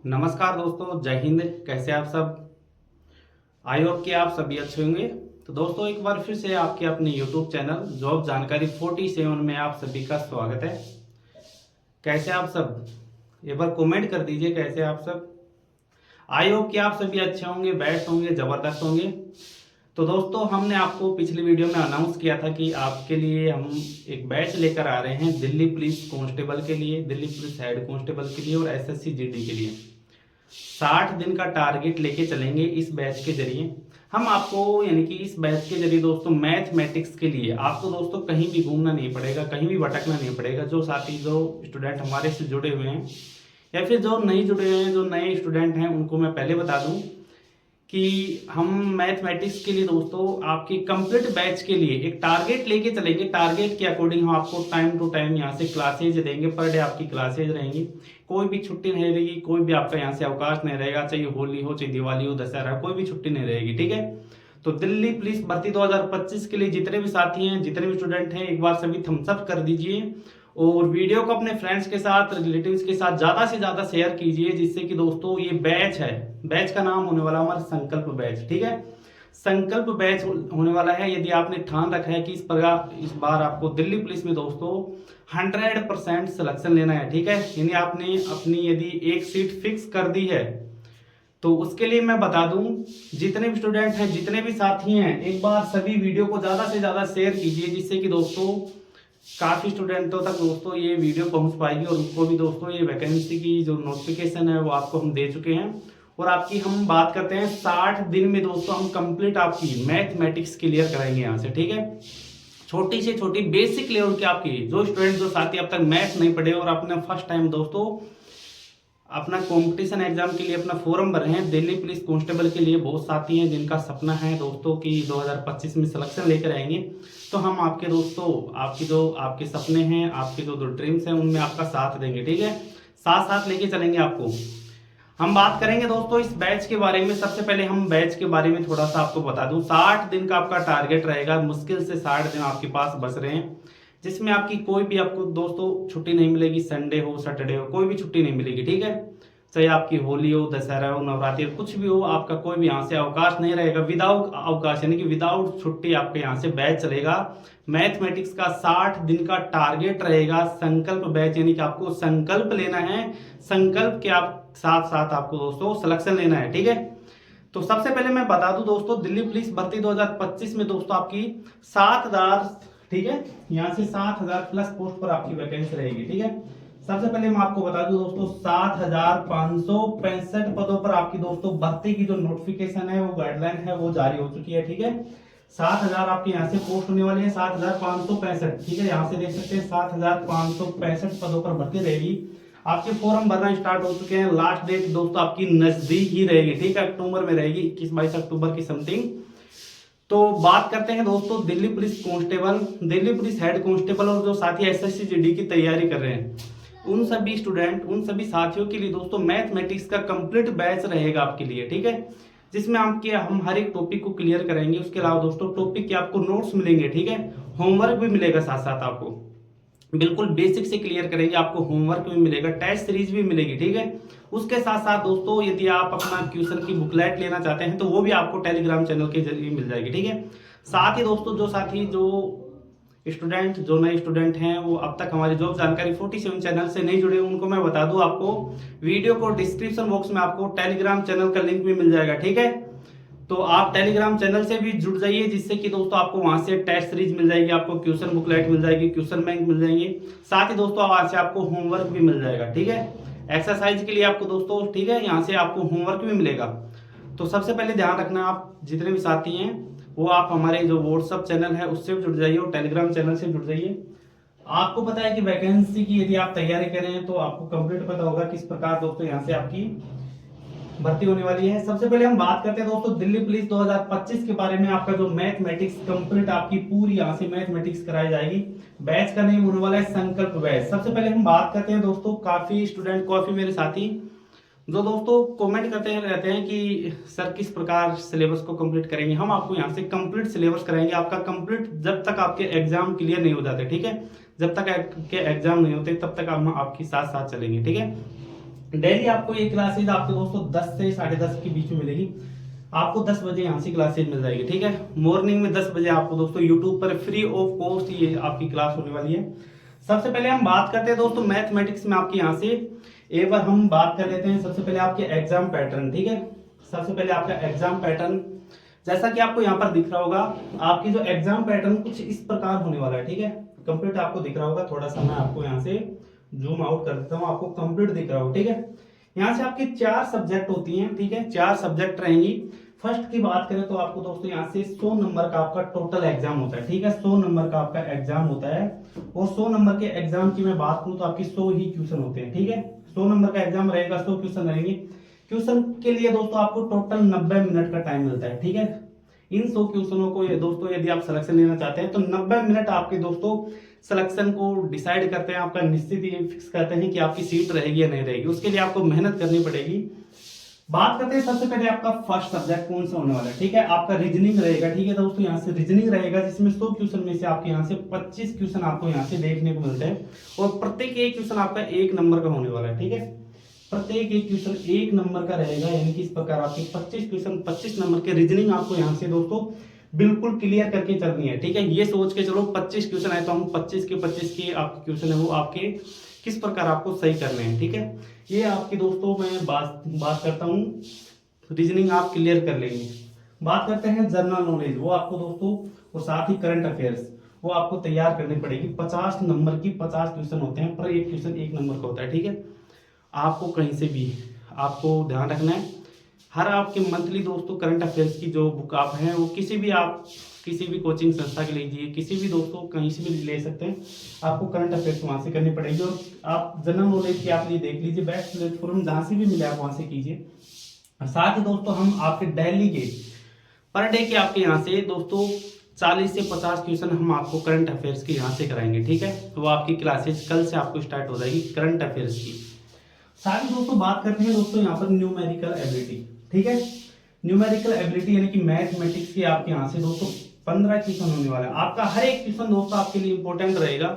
नमस्कार दोस्तों, जय हिंद। कैसे आप सब? आई होप कि आप सभी अच्छे होंगे। तो दोस्तों, एक बार फिर से आपके अपने यूट्यूब चैनल जॉब जानकारी 47 में आप सभी का स्वागत है। कैसे आप सब? एक बार कमेंट कर दीजिए कैसे आप सब। आई होप कि आप सभी अच्छे होंगे, बेस्ट होंगे, जबरदस्त होंगे। तो दोस्तों, हमने आपको पिछली वीडियो में अनाउंस किया था कि आपके लिए हम एक बैच लेकर आ रहे हैं दिल्ली पुलिस कांस्टेबल के लिए, दिल्ली पुलिस हेड कांस्टेबल के लिए और एसएससी जीडी के लिए। 60 दिन का टारगेट लेके चलेंगे इस बैच के जरिए। हम आपको यानी कि इस बैच के जरिए दोस्तों मैथमेटिक्स के लिए आपको दोस्तों कहीं भी घूमना नहीं पड़ेगा, कहीं भी भटकना नहीं पड़ेगा। जो साथी जो स्टूडेंट हमारे से जुड़े हुए हैं या फिर जो नहीं जुड़े हुए हैं, जो नए स्टूडेंट हैं, उनको मैं पहले बता दूं कि हम मैथमेटिक्स के लिए दोस्तों आपके कंप्लीट बैच के लिए एक टारगेट लेके चलेंगे। टारगेट के अकॉर्डिंग हम आपको टाइम टू टाइम यहाँ से क्लासेज देंगे। पर डे आपकी क्लासेज रहेंगी, कोई भी छुट्टी नहीं रहेगी, कोई भी आपका यहाँ से अवकाश नहीं रहेगा। चाहे होली हो, चाहे दिवाली हो, दशहरा, कोई भी छुट्टी नहीं रहेगी। ठीक है। तो दिल्ली पुलिस भर्ती 2025 के लिए जितने भी साथी हैं, जितने भी स्टूडेंट हैं, एक बार सभी थम्स अप कर दीजिए और वीडियो को अपने फ्रेंड्स के साथ, रिलेटिव्स के साथ ज्यादा से ज्यादा शेयर कीजिए, जिससे कि दोस्तों ये बैच है, बैच का नाम होने वाला हमारा संकल्प बैच। ठीक है, संकल्प बैच होने वाला है। यदि आपने ठान रखा है कि इस बार आपको दिल्ली पुलिस में दोस्तों 100% सिलेक्शन लेना है, ठीक है, यानी आपने अपनी यदि एक सीट फिक्स कर दी है, तो उसके लिए मैं बता दूं, जितने भी स्टूडेंट हैं, जितने भी साथी हैं, एक बार सभी वीडियो को ज्यादा से ज्यादा शेयर कीजिए, जिससे कि दोस्तों काफी स्टूडेंटों तक दोस्तों ये वीडियो पहुंच पाएगी और उनको भी दोस्तों ये वैकेंसी की जो नोटिफिकेशन है वो आपको हम दे चुके हैं। और आपकी हम बात करते हैं 60 दिन में दोस्तों हम कंप्लीट आपकी मैथमेटिक्स क्लियर कराएंगे यहाँ से। ठीक है, छोटी से छोटी बेसिक लेवल की आपकी जो स्टूडेंट जो साथी अब तक मैथ नहीं पढ़े और अपने फर्स्ट टाइम दोस्तों अपना कंपटीशन एग्जाम के लिए अपना फॉर्म भरे हैं दिल्ली पुलिस कांस्टेबल के लिए, बहुत साथी हैं जिनका सपना है दोस्तों कि 2025 में सिलेक्शन लेकर आएंगे। तो हम आपके दोस्तों आपके सपने हैं, आपके जो ड्रीम्स हैं, उनमें आपका साथ देंगे। ठीक है, साथ साथ लेके चलेंगे आपको। हम बात करेंगे दोस्तों इस बैच के बारे में। सबसे पहले हम बैच के बारे में थोड़ा सा आपको बता दूं। 60 दिन का आपका टारगेट रहेगा, मुश्किल से 60 दिन आपके पास बच रहे हैं, जिसमें आपकी कोई भी आपको दोस्तों छुट्टी नहीं मिलेगी। संडे हो, सैटरडे हो, कोई भी छुट्टी नहीं मिलेगी। ठीक है, चाहे आपकी होली हो, दशहरा हो, नवरात्रि हो, कुछ भी हो, आपका कोई भी यहाँ से अवकाश नहीं रहेगा। विदाउट अवकाश यानी कि विदाउट छुट्टी आपके यहाँ से बैच चलेगा। मैथमेटिक्स का 60 दिन का टारगेट रहेगा। संकल्प बैच यानी कि आपको संकल्प लेना है, संकल्प के आप साथ साथ आपको दोस्तों सिलेक्शन लेना है। ठीक है, तो सबसे पहले मैं बता दूं दोस्तों, दिल्ली पुलिस भर्ती 2025 में दोस्तों आपकी 7000, ठीक है, यहाँ से 7000 प्लस पोस्ट पर आपकी वैकेंसी रहेगी। ठीक है, सबसे पहले मैं आपको बता दूं दोस्तों 7565 पदों पर आपकी दोस्तों भर्ती की जो नोटिफिकेशन है, वो गाइडलाइन है, वो जारी हो चुकी है। ठीक है, 7000 आपके यहाँ से पोस्ट होने वाली है, 7565। ठीक है, यहाँ से देख सकते हैं 7565 पदों पर भर्ती रहेगी। आपके फॉर्म भरना स्टार्ट हो चुके हैं। लास्ट डेट दोस्तों आपकी नजदीक ही रहेगी। ठीक है, अक्टूबर में रहेगी, 21-22 अक्टूबर की समथिंग। तो बात करते हैं दोस्तों Delhi police constable, Delhi police head constable और जो साथी एसएससी जीडी की तैयारी कर रहे हैं, उन सभी स्टूडेंट, उन सभी साथियों के लिए दोस्तों मैथमेटिक्स का कंप्लीट बैच रहेगा आपके लिए। ठीक है, जिसमें हम हर एक टॉपिक को क्लियर करेंगे। उसके अलावा दोस्तों टॉपिक के आपको नोट्स मिलेंगे। ठीक है, होमवर्क भी मिलेगा, साथ साथ आपको बिल्कुल बेसिक से क्लियर करेंगे। आपको होमवर्क भी मिलेगा, टेस्ट सीरीज भी मिलेगी। ठीक है, उसके साथ साथ दोस्तों यदि आप अपना क्वेश्चन की बुकलेट लेना चाहते हैं तो वो भी आपको टेलीग्राम चैनल के जरिए मिल जाएगी। ठीक है, साथ ही दोस्तों जो साथी जो स्टूडेंट, जो नए स्टूडेंट हैं, वो अब तक हमारी जॉब जानकारी 47 चैनल से नहीं जुड़े, उनको मैं बता दूं, आपको वीडियो को डिस्क्रिप्शन बॉक्स में आपको टेलीग्राम चैनल का लिंक भी मिल जाएगा। ठीक है, तो आप टेलीग्राम चैनल से भी जुड़ जाइए, जिससे कि दोस्तों आपको वहां से टेस्ट सीरीज मिल जाएगी, आपको क्वेश्चन बुकलेट मिल जाएगी, क्वेश्चन बैंक मिल जाएंगे। साथ ही दोस्तों वहां से आपको होमवर्क भी मिल जाएगा। ठीक है, एक्सरसाइज के लिए आपको दोस्तों, ठीक है, यहाँ से आपको होमवर्क भी मिलेगा। तो सबसे पहले ध्यान रखना, आप जितने भी साथी हैं वो आप हमारे जो व्हाट्सअप चैनल है उससे भी जुड़ जाइए और टेलीग्राम चैनल से जुड़ जाइए। आपको पता है कि वैकेंसी की यदि आप तैयारी करें तो आपको कंप्लीट पता होगा किस प्रकार दोस्तों यहाँ से आपकी भर्ती होने वाली है। सबसे पहले हम बात करते हैं दोस्तों दिल्ली पुलिस 2025 के बारे में। आपका जो मैथमेटिक्स कंप्लीट आपकी पूरी यहाँ से मैथमेटिक्स कराई जाएगी। बैच का नेम होने वाला है संकल्प बैच। सबसे पहले हम बात करते हैं दोस्तों, काफी स्टूडेंट, काफी मेरे साथी जो दोस्तों कमेंट करते रहते हैं कि सर किस प्रकार सिलेबस को कंप्लीट करेंगे। हम आपको यहाँ से कंप्लीट सिलेबस कराएंगे आपका कंप्लीट, जब तक आपके एग्जाम क्लियर नहीं हो जाते। ठीक है, जब तक आपके एग्जाम नहीं होते तब तक हम आपके साथ साथ चलेंगे। ठीक है, डेली आपको ये क्लासेज आपके दोस्तों 10 से 10:30 के बीच में मिलेगी। आपको 10 बजे यहाँ से क्लासेज मिल जाएगी, ठीक है। मॉर्निंग में 10 बजे आपको दोस्तों यूट्यूब पर फ्री ऑफ कॉस्ट ये आपकी क्लास होने वाली है। सबसे पहले हम बात करते हैं दोस्तों मैथमेटिक्स में आपकी यहाँ से एक बार हम बात कर लेते हैं। सबसे पहले आपके एग्जाम पैटर्न, ठीक है। सबसे पहले आपका एग्जाम पैटर्न जैसा कि आपको यहाँ पर दिख रहा होगा, आपकी जो एग्जाम पैटर्न कुछ इस प्रकार होने वाला है, ठीक है। कंप्लीट आपको दिख रहा होगा, थोड़ा सा मैं आपको यहाँ से जूम आउट कर देता हूँ, आपको कंप्लीट दिख रहा होगा, ठीक है। यहाँ से आपकी 4 सब्जेक्ट होती हैं, ठीक है, 4 सब्जेक्ट रहेंगी। फर्स्ट की बात करें तो आपको दोस्तों यहाँ से 100 नंबर का आपका टोटल एग्जाम होता है, ठीक है। 100 नंबर का आपका एग्जाम होता है और 100 नंबर के एग्जाम की मैं बात करूँ तो आपकी 100 ही क्वेश्चन होते हैं, ठीक है। 100 नंबर का एग्जाम रहेगा, 100 क्वेश्चन रहेंगे। क्वेश्चन के लिए दोस्तों आपको टोटल 90 मिनट का टाइम मिलता है, ठीक है। इन 100 क्वेश्चनों को ये दोस्तों यदि आप सिलेक्शन लेना चाहते हैं तो 90 मिनट आपके दोस्तों सिलेक्शन को डिसाइड करते हैं, आपका निश्चित ये फिक्स करते हैं कि आपकी सीट रहेगी या नहीं रहेगी। उसके लिए आपको मेहनत करनी पड़ेगी। बात करते हैं सबसे पहले आपका फर्स्ट सब्जेक्ट कौन सा होने वाला है, ठीक है। आपका रीजनिंग रहेगा, ठीक है दोस्तों। यहाँ से रीजनिंग रहेगा जिसमें 100 क्वेश्चन में से आपके यहाँ से 25 क्वेश्चन आपको यहाँ से देखने को मिलते हैं और प्रत्येक एक क्वेश्चन आपका 1 नंबर का होने वाला है, ठीक है। प्रत्येक एक क्वेश्चन 1 नंबर का रहेगा, यानी कि इस प्रकार आपके 25 क्वेश्चन 25 नंबर के रीजनिंग आपको यहाँ से दोस्तों बिल्कुल क्लियर करके चलनी है, ठीक है। ये सोच के चलो 25 क्वेश्चन आए तो हम 25 के 25 के आपके क्वेश्चन है वो आपके किस प्रकार आपको सही करने हैं, ठीक है। ये आपकी दोस्तों मैं बात करता हूँ, रीजनिंग आप क्लियर कर लेंगे। बात करते हैं जनरल नॉलेज, वो आपको दोस्तों और साथ ही करंट अफेयर्स वो आपको तैयार करनी पड़ेगी। 50 नंबर की 50 क्वेश्चन होते हैं, पर एक क्वेश्चन 1 नंबर का होता है, ठीक है। आपको कहीं से भी आपको ध्यान रखना है, हर आपके मंथली दोस्तों करंट अफेयर्स की जो बुक आप हैं वो किसी भी कोचिंग संस्था के लीजिए, किसी भी दोस्तों कहीं से भी ले सकते हैं। आपको करंट अफेयर्स वहां से करनी पड़ेगी और आप जनरल नॉलेज की आप ये देख लीजिए, बेस्ट प्लेटफॉर्म जहां से भी मिले आप वहां से कीजिए। साथ ही दोस्तों हम आपके डेली के पर डे के आपके यहाँ से दोस्तों 40 से 50 क्वेश्चन हम आपको करंट अफेयर्स के यहाँ से कराएंगे, ठीक है। तो वो आपकी क्लासेज कल से आपको स्टार्ट हो जाएगी करंट अफेयर्स की। साथ ही दोस्तों बात करते हैं दोस्तों यहाँ पर न्यूमेरिकल एबिलिटी, ठीक है। न्यूमेरिकल एबिलिटी यानी कि मैथमेटिक्स की आपके यहाँ से दोस्तों 15 क्वेश्चन होने वाला है। आपका हर एक क्वेश्चन दोस्तों आपके लिए इंपॉर्टेंट रहेगा।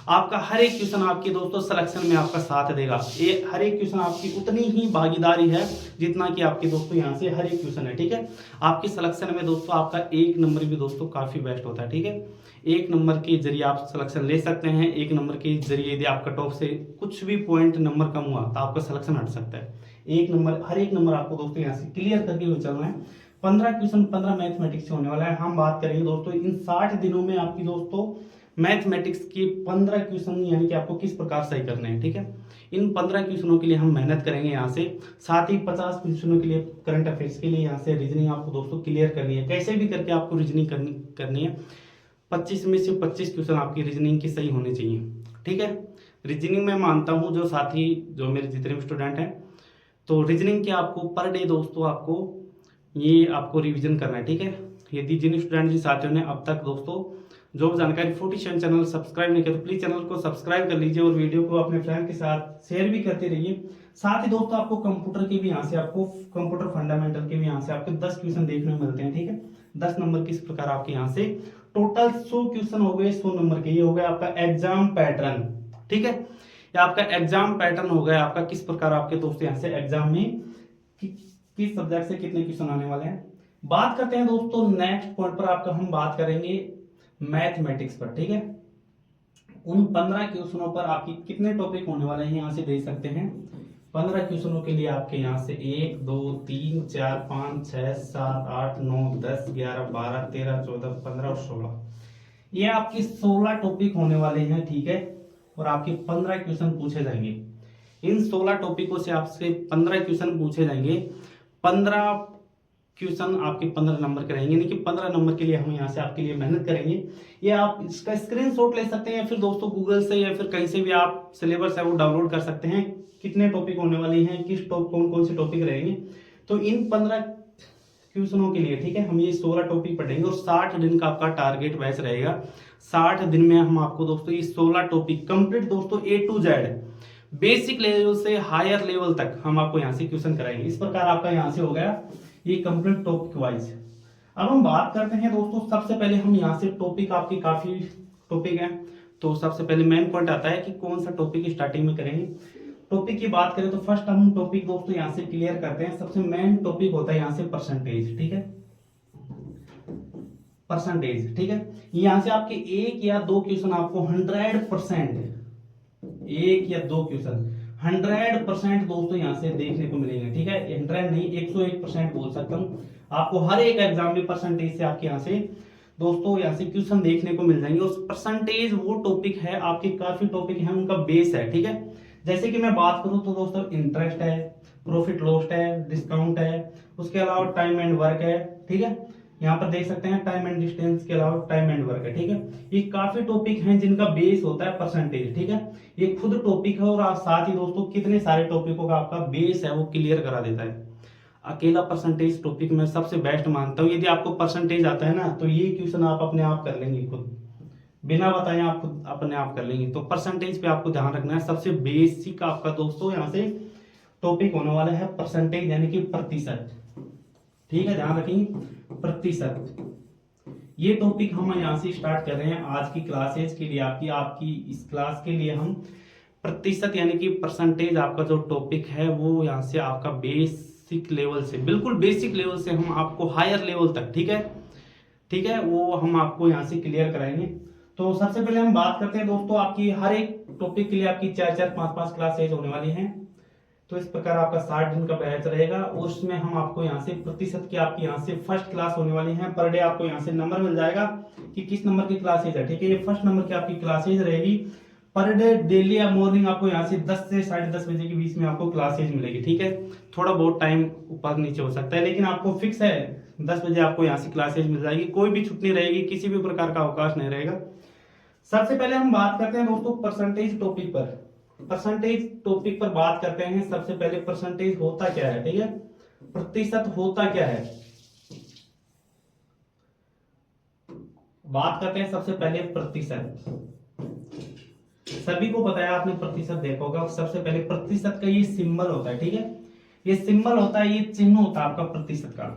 आपका हर एक क्वेश्चन आपके दोस्तों सिलेक्शन में आपका साथ देगा। ये हर एक क्वेश्चन आपकी उतनी ही भागीदारी है जितना कि आपके दोस्तों यहाँ से हर एक क्वेश्चन है, ठीक है। आपकी सिलेक्शन में दोस्तों आपका 1 नंबर भी दोस्तों काफी बेस्ट होता है, ठीक है। 1 नंबर के जरिए आप सिलेक्शन ले सकते हैं। 1 नंबर के जरिए यदि आप कट ऑफ से कुछ भी पॉइंट नंबर कम हुआ तो आपका सिलेक्शन हट सकता है। 1 नंबर हर एक नंबर आपको दोस्तों यहाँ से क्लियर करके हुए चलना है। 15 क्वेश्चन 15 मैथमेटिक्स से होने वाला है। हम बात करेंगे दोस्तों इन 60 दिनों में आपकी दोस्तों मैथमेटिक्स के 15 क्वेश्चन यानी कि आपको किस प्रकार सही करने हैं, ठीक है। इन 15 क्वेश्चनों के लिए हम मेहनत करेंगे यहाँ से। साथ ही 50 क्वेश्चनों के लिए करंट अफेयर्स के लिए यहाँ से रीजनिंग आपको दोस्तों क्लियर करनी है। कैसे भी करके आपको रीजनिंग करनी है। 25 में से 25 क्वेश्चन आपकी रीजनिंग की सही होने चाहिए, ठीक है। रीजनिंग में मानता हूँ जो साथी जो मेरे जितने भी स्टूडेंट हैं तो रीजनिंग के आपको पर डे दोस्तों आपको ये आपको रिवीजन करना है, ठीक है। यदि जिन स्टूडेंट जिन साथियों ने अब तक दोस्तों जॉब जानकारी 47 चैनल सब्सक्राइब नहीं किया तो प्लीज चैनल को सब्सक्राइब कर लीजिए और वीडियो को अपने फ्रेंड के साथ शेयर भी करते रहिए। साथ ही दोस्तों आपको कंप्यूटर के भी यहाँ से आपको कंप्यूटर फंडामेंटल के भी यहाँ से आपको 10 क्वेश्चन देखने को मिलते हैं, ठीक है। 10 नंबर किस प्रकार आपके यहाँ से टोटल 100 क्वेश्चन हो गए 100 नंबर के। ये हो गया आपका एग्जाम पैटर्न, ठीक है। ये आपका एग्जाम पैटर्न हो गया आपका किस प्रकार आपके दोस्तों यहाँ से एग्जाम में किस सब्जेक्ट से कितने क्वेश्चन आने वाले हैं। बात करते हैं दोस्तों नेक्स्ट पॉइंट पर आपका हम बात करेंगे मैथमेटिक्स पर, ठीक है। उन 15 क्वेश्चनों पर आपकी कितने टॉपिक होने वाले हैं यहाँ से देख सकते हैं। 15 क्वेश्चनों के लिए आपके यहाँ से 1 2 3 4 5 6 7 8 9 10 11 12 13 14 15 और 16 ये आपके 16 टॉपिक होने वाले हैं, ठीक है। और आपके 15 क्वेश्चन पूछे जाएंगे। इन 16 टॉपिकों से आपसे 15 क्वेश्चन पूछे जाएंगे। 15 क्वेश्चन आपके 15 नंबर के रहेंगे, यानी कि 15 नंबर के लिए हम यहाँ से आपके लिए मेहनत करेंगे। ये आप इसका स्क्रीनशॉट ले सकते हैं या फिर दोस्तों गूगल से या फिर कहीं से भी आप सिलेबस है वो डाउनलोड कर सकते हैं। कितने टॉपिक होने वाले हैं, कौन कौन से टॉपिक रहेंगे। तो इन 15 क्वेश्चनों के लिए, ठीक है, हम ये 16 टॉपिक पढ़ेंगे और 60 दिन का आपका टारगेट बैच रहेगा। 60 दिन में हम आपको दोस्तों ये 16 टॉपिक कंप्लीट दोस्तों A to Z basic level से हायर लेवल तक हम आपको यहाँ से क्वेश्चन कराएंगे। इस प्रकार आपका यहाँ से हो गया ये कंप्लीट टॉपिक वाइज। अब हम बात करते हैं दोस्तों, सबसे पहले हम यहाँ से टॉपिक आपके काफी टॉपिक हैं तो सबसे पहले मेन पॉइंट आता है कि कौन सा टॉपिक स्टार्टिंग में करेंगे। टॉपिक की बात करें तो फर्स्ट हम टॉपिक दोस्तों यहाँ से क्लियर करते हैं। सबसे मेन टॉपिक होता है यहाँ से परसेंटेज, ठीक है, परसेंटेज, ठीक है। यहाँ से आपके एक या दो क्वेश्चन आपको 100%, एक या दो क्वेश्चन 100% दोस्तों यहाँ से देखने को मिलेंगे, ठीक है। 100 नहीं, 101% बोल सकता हूँ। आपको हर एक एग्जाम में परसेंटेज से आपके यहाँ से दोस्तों यहाँ से क्वेश्चन देखने को मिल जाएंगे। उस परसेंटेज वो टॉपिक है, आपके काफी टॉपिक है, उनका बेस है, ठीक है। जैसे कि मैं बात करूं तो दोस्तों इंटरेस्ट है, प्रॉफिट लॉस है, डिस्काउंट है, उसके अलावा टाइम एंड वर्क है, ठीक है। यहाँ पर देख सकते हैं टाइम एंड डिस्टेंस के अलावा टाइम एंड वर्क है, ठीक है। ये काफी टॉपिक हैं जिनका बेस होता है परसेंटेज, ठीक है। ये खुद टॉपिक है और साथ ही दोस्तों कितने सारे टॉपिकों का आपका बेस है वो क्लियर करा देता है। अकेला परसेंटेज टॉपिक मैं सबसे बेस्ट मानता हूँ। यदि आपको परसेंटेज आता है ना तो ये क्वेश्चन आप अपने आप कर लेंगे, खुद बिना बताए आप खुद अपने आप कर लेंगे। तो परसेंटेज पे आपको ध्यान रखना है। सबसे बेसिक आपका दोस्तों यहाँ से टॉपिक होने वाला है परसेंटेज, यानी कि प्रतिशत, ठीक है, ध्यान रखेंगे प्रतिशत। ये टॉपिक हम यहाँ से स्टार्ट कर रहे हैं आज की क्लासेज के लिए। आपकी इस क्लास के लिए हम प्रतिशत यानी कि परसेंटेज आपका जो टॉपिक है वो यहाँ से आपका बेसिक लेवल से, बिल्कुल बेसिक लेवल से हम आपको हायर लेवल तक, ठीक है, ठीक है, वो हम आपको यहाँ से क्लियर कराएंगे। तो सबसे पहले हम बात करते हैं दोस्तों, आपकी हर एक टॉपिक के लिए आपकी 4-4, 5-5 क्लासेज होने वाली हैं। तो इस प्रकार आपका 60 दिन का बैच रहेगा। उसमें हम आपको यहाँ से प्रतिशत की आपकी यहाँ से फर्स्ट क्लास होने वाली है। पर डे आपको यहाँ से नंबर मिल जाएगा कि किस नंबर की क्लासेज है, ठीक है। ये फर्स्ट नंबर की आपकी क्लासेज रहेगी। पर डे डेली या मॉर्निंग आपको यहाँ से 10 से 10:30 बजे के बीच में आपको क्लासेज मिलेगी, ठीक है। थोड़ा बहुत टाइम ऊपर नीचे हो सकता है, लेकिन आपको फिक्स है 10 बजे आपको यहाँ से क्लासेज मिल जाएगी। कोई भी छुट्टी रहेगी, किसी भी प्रकार का अवकाश नहीं रहेगा। सबसे पहले हम बात करते हैं दोस्तों परसेंटेज टॉपिक पर। परसेंटेज टॉपिक पर बात करते हैं। सबसे पहले परसेंटेज होता क्या है, ठीक है, प्रतिशत होता क्या है, बात करते हैं सबसे पहले प्रतिशत। सभी को बताया, आपने प्रतिशत देखा होगा। सबसे पहले प्रतिशत का ये सिंबल होता है, ठीक है, ये सिंबल होता है, ये चिन्ह होता है आपका प्रतिशत का।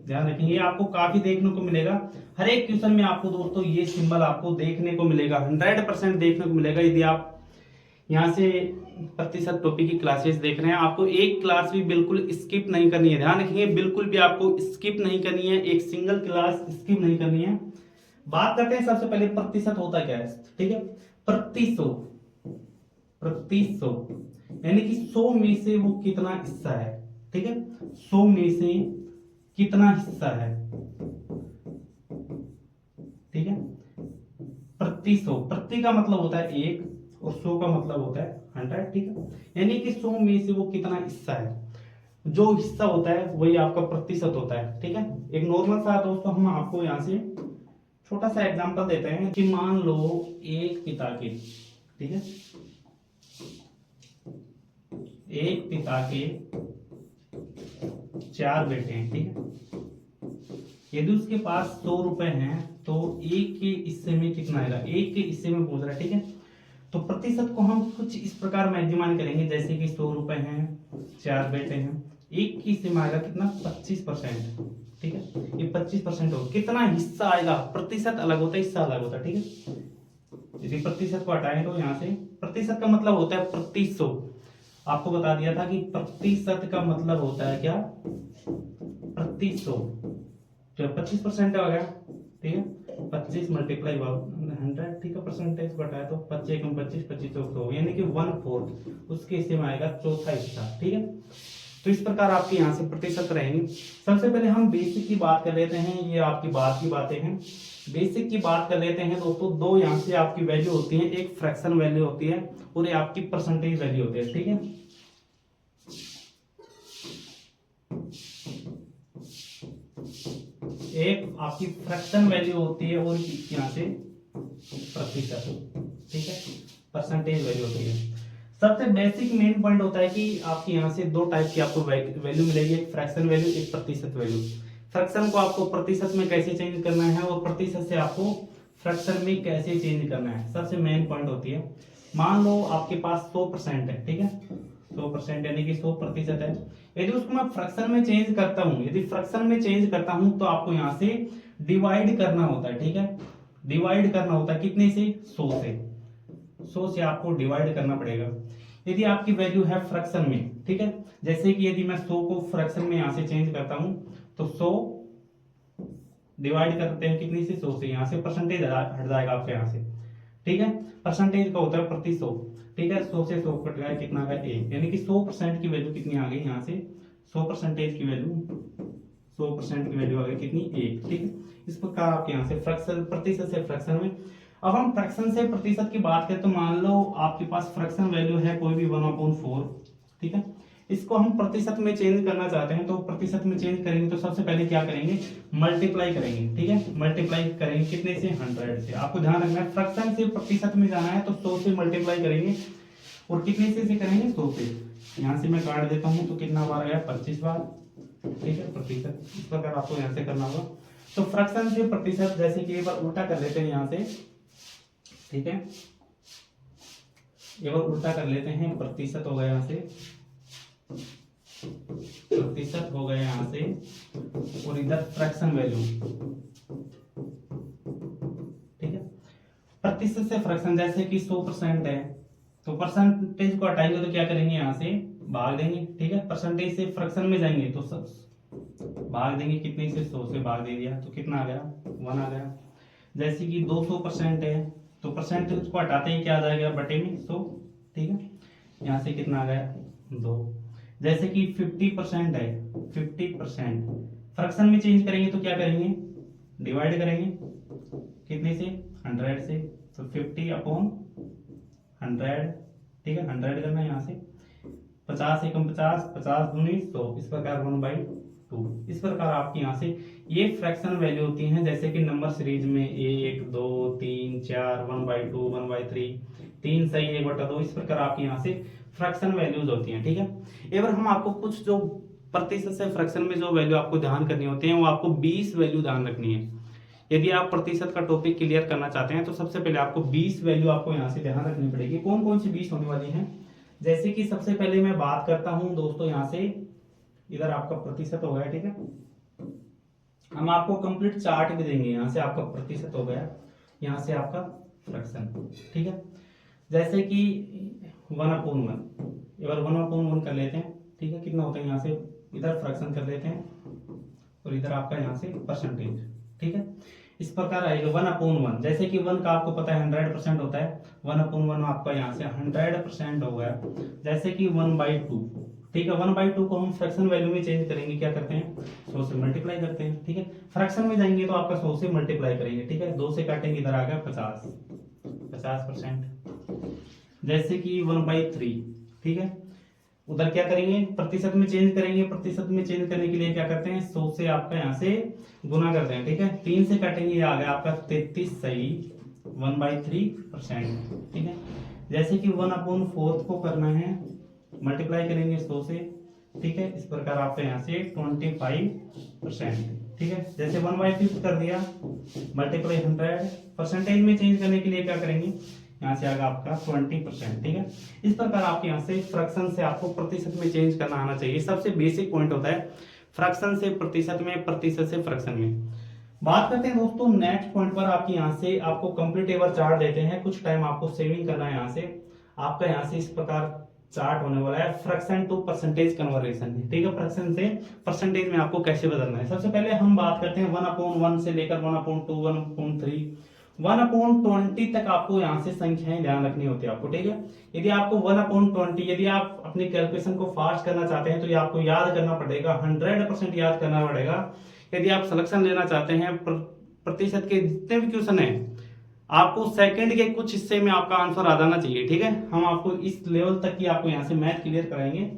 ध्यान रखेंगे, ये आपको काफी देखने को मिलेगा हर एक क्वेश्चन में। आपको दोस्तों ये सिंबल आपको देखने को मिलेगा, 100% देखने को मिलेगा। यदि आप यहाँ से प्रतिशत टॉपिक की क्लासेस देख रहे हैं, आपको एक क्लास भी बिल्कुल स्किप नहीं करनी है। ध्यान रखिए, बिल्कुल भी आपको स्किप नहीं करनी है, एक सिंगल क्लास स्किप नहीं करनी है। बात करते हैं सबसे पहले प्रतिशत होता क्या है, ठीक है। प्रतिशत यानी कि 100 में से वो कितना हिस्सा है, ठीक है, 100 में से कितना हिस्सा है, ठीक है। प्रतिशत, प्रति का मतलब होता है एक और 100 का मतलब होता है 100, ठीक है। यानी कि 100 में से वो कितना हिस्सा है, जो हिस्सा होता है वही आपका प्रतिशत होता है, ठीक है। एक नॉर्मल सा दोस्तों हम आपको यहाँ से छोटा सा एग्जांपल देते हैं कि मान लो एक पिता के, ठीक है, एक पिता के 4 बेटे हैं, ठीक है। यदि उसके पास 100 रुपए हैं तो एक के हिस्से में कितना आएगा, एक के हिस्से में पूछ रहा है, ठीक है। तो प्रतिशत को हम कुछ इस प्रकार मैक्सिमम करेंगे, जैसे कि 100 रुपए हैं, 4 बेटे हैं, एक के हिस्से में आएगा कितना, 25%, ठीक है। ये 25% हो, कितना हिस्सा आएगा, प्रतिशत अलग होता है, हिस्सा अलग होता है, ठीक है। यदि प्रतिशत को हटाएं तो यहाँ से प्रतिशत का मतलब होता है प्रतिशत। आपको बता दिया था कि प्रतिशत का मतलब होता है क्या, प्रतिशत। तो 25% हो गया, ठीक है, 25 मल्टीप्लाई 100, ठीक है, परसेंटेज बताया तो 25 कम 25, 25 100, यानी कि 1/4 उसके हिस्से में आएगा, चौथा हिस्सा, ठीक है। तो इस प्रकार आपके यहाँ से प्रतिशत रहेंगे। सबसे पहले हम बेसिक की बात कर लेते हैं, ये आपकी बात की बातें हैं। बेसिक की बात कर लेते हैं दोस्तों। दो यहाँ से आपकी वैल्यू होती है, एक फ्रैक्शन वैल्यू होती है और ये आपकी परसेंटेज वैल्यू होती है, ठीक है। एक आपकी फ्रैक्शन वैल्यू होती है और यहाँ से प्रतिशत, ठीक है, परसेंटेज वैल्यू होती है। सबसे बेसिक मेन पॉइंट होता है कि आपके यहाँ से दो टाइप की आपको वैल्यू मिलेगी, एक फ्रैक्शन वैल्यू, एक प्रतिशत वैल्यू। फ्रैक्शन को आपको प्रतिशत में कैसे चेंज करना है और प्रतिशत से आपको फ्रैक्शन में कैसे चेंज करना है, सबसे मेन पॉइंट होती है। मान लो आपके पास 100% है, ठीक है, 100% यानी कि 100% है। यदि उसको मैं फ्रैक्शन में चेंज करता हूं, यदि फ्रैक्शन में चेंज करता हूं तो आपको यहाँ से डिवाइड करना होता है, ठीक है, डिवाइड करना होता है कितने से, 100 से, 100 से आपको डिवाइड करना पड़ेगा। यदि आपकी वैल्यू है फ्रैक्शन में, ठीक है, जैसे कि यदि मैं 100 को फ्रैक्शन में यहां से चेंज करता हूं तो 100 डिवाइड करते हैं कितनी से, 100 से, यहां से परसेंटेज हट जाएगा आपके यहां से, ठीक है। परसेंटेज का होता है प्रति 100, ठीक है। 100 से 100 कट गया, कितना आ गया 1, यानी कि 100% की वैल्यू कितनी आ गई यहाँ से, 100% की वैल्यू, 100% की वैल्यू आ गई कितनी 1, ठीक है। इस प्रकार आपके यहाँ से फ्रैक्शन, प्रतिशत से फ्रैक्शन में। अब हम फ्रैक्शन से प्रतिशत की बात करें तो मान लो आपके पास फ्रैक्शन वैल्यू है कोई भी 1/4, ठीक है। इसको हम प्रतिशत में चेंज करना चाहते हैं, तो प्रतिशत में चेंज करेंगे तो सबसे पहले क्या करेंगे, मल्टीप्लाई करेंगे, ठीक है। मल्टीप्लाई करेंगे कितने से, 100 से। आपको ध्यान रखना है फ्रैक्शन से प्रतिशत में जाना है तो 100 से मल्टीप्लाई करेंगे, और कितने से करेंगे, 100 से। यहाँ से मैं काट देता हूँ तो कितना बार आया, 25 बार, ठीक है, प्रतिशत। इस प्रकार आपको यहाँ से करना होगा। तो फ्रैक्शन से प्रतिशत, जैसे कि एक बार उल्टा कर लेते हैं यहाँ से, ठीक है, एक बार उल्टा कर लेते हैं, प्रतिशत हो गया यहाँ से, प्रतिशत हो गया यहाँ से, और इधर फ्रैक्शन वैल्यू, ठीक है। प्रतिशत से फ्रैक्शन, जैसे कि 100% है तो परसेंटेज को हटाएंगे तो क्या करेंगे, यहाँ से भाग देंगे, ठीक है। परसेंटेज से फ्रैक्शन में जाएंगे तो सब भाग देंगे, कितने से, 100 से भाग दे दिया तो कितना आ गया, 1 आ गया। जैसे कि 200% है तो परसेंटेज को हटाते ही क्या आ जाएगा, बटे में 100, ठीक है। यहाँ से कितना आ गया, 2। जैसे कि 50% है, 50% फ्रैक्शन में चेंज करेंगे तो क्या करेंगे, डिवाइड करेंगे कितने से, 100 से, तो 50/100, ठीक है। 100 करना है यहाँ से, 50 एकम 50, 50 दूनी 100, इस प्रकार 1/2। इस प्रकार आपकी यहाँ से ये फ्रैक्शन वैल्यू होती हैं, जैसे कि नंबर सीरीज में 1, 2, 3, 4, 1/2, 1/3, 3 सही 1/2, इस प्रकार आपकी यहाँ से फ्रैक्शन वैल्यूज होती हैं, ठीक है। एक बार हम आपको कुछ जो प्रतिशत से फ्रैक्शन में जो वैल्यू आपको ध्यान करनी होती है वो आपको 20 वैल्यू ध्यान रखनी है। यदि आप प्रतिशत का टॉपिक क्लियर करना चाहते हैं तो सबसे पहले आपको 20 वैल्यू आपको यहाँ से ध्यान रखनी पड़ेगी। कौन कौन सी 20 होने वाली हैं, जैसे कि सबसे पहले मैं बात करता हूं दोस्तों, यहाँ से इधर आपका प्रतिशत हो गया, ठीक है। हम आपको कंप्लीट चार्ट भी देंगे, यहाँ से आपका प्रतिशत हो गया, यहाँ से आपका फ्रैक्शन, ठीक है। जैसे कि 1/1, इधर 1/1 कर लेते हैं, ठीक है। कितना होता है, यहाँ से इधर फ्रैक्शन कर लेते हैं और इधर आपका यहाँ से परसेंटेज, ठीक है। इस प्रकार आएगा 1/1, जैसे कि 1 का आपको पता है 100% होता है, 1/1 आपका यहाँ से 100% हो गया। जैसे कि 1/2, ठीक है। 1/2 को हम फ्रैक्शन वैल्यू में चेंज करेंगे, क्या करते हैं, 100 से मल्टीप्लाई करते हैं, ठीक है। फ्रैक्शन में जाएंगे तो आपका 100 से मल्टीप्लाई करेंगे, ठीक है। 2 से काटेंगे, इधर आ गया 50%। जैसे कि 1/3, ठीक है। उधर क्या करेंगे, प्रतिशत में चेंज करेंगे, प्रतिशत में चेंज करने के लिए क्या करते हैं, 100 से आपका यहाँ से गुना करते हैं, ठीक है। 3 से काटेंगे, ये आ गया आपका 33 सही 1/3%, ठीक है। जैसे कि 1/4 को करना है, मल्टीप्लाई करेंगे 100 से, ठीक है। इस प्रकार आपका यहाँ से 25%, ठीक है। जैसे 1/5 कर दिया, मल्टीप्लाई 100, परसेंटेज में चेंज करने के लिए क्या करेंगे, यहाँ से आएगा आपका 20%, ठीक है। इस प्रकार आपके यहाँ से फ्रैक्शन से आपको प्रतिशत में चेंज करना आना चाहिए। सबसे बेसिक पॉइंट होता है फ्रैक्शन से प्रतिशत में, प्रतिशत से फ्रैक्शन में। बात करते हैं दोस्तों नेक्स्ट पॉइंट पर, आपकी यहाँ से आपको कंप्लीट एवर चार्ट देते हैं, कुछ टाइम आपको सेविंग करना है। यहाँ से आपका यहाँ से इस प्रकार चार्ट होने वाला है, फ्रैक्शन टू परसेंटेज कन्वर्जन, ठीक है। फ्रैक्शन से परसेंटेज में आपको कैसे बदलना है, सबसे पहले हम बात करते हैं 1/1 से लेकर 1/2, 1/3, 1/20 तक आपको यहाँ से संख्याएं ध्यान रखनी होती है आपको, ठीक है। यदि आपको 1/20, यदि आप अपनी कैलकुलेशन को फास्ट करना चाहते हैं तो ये आपको याद करना पड़ेगा, 100% याद करना पड़ेगा। यदि आप सिलेक्शन लेना चाहते हैं, प्रतिशत के जितने भी क्वेश्चन है, आपको सेकंड के कुछ हिस्से में आपका आंसर आ जाना चाहिए, ठीक है। हम आपको इस लेवल तक की आपको यहाँ से मैथ क्लियर कराएंगे।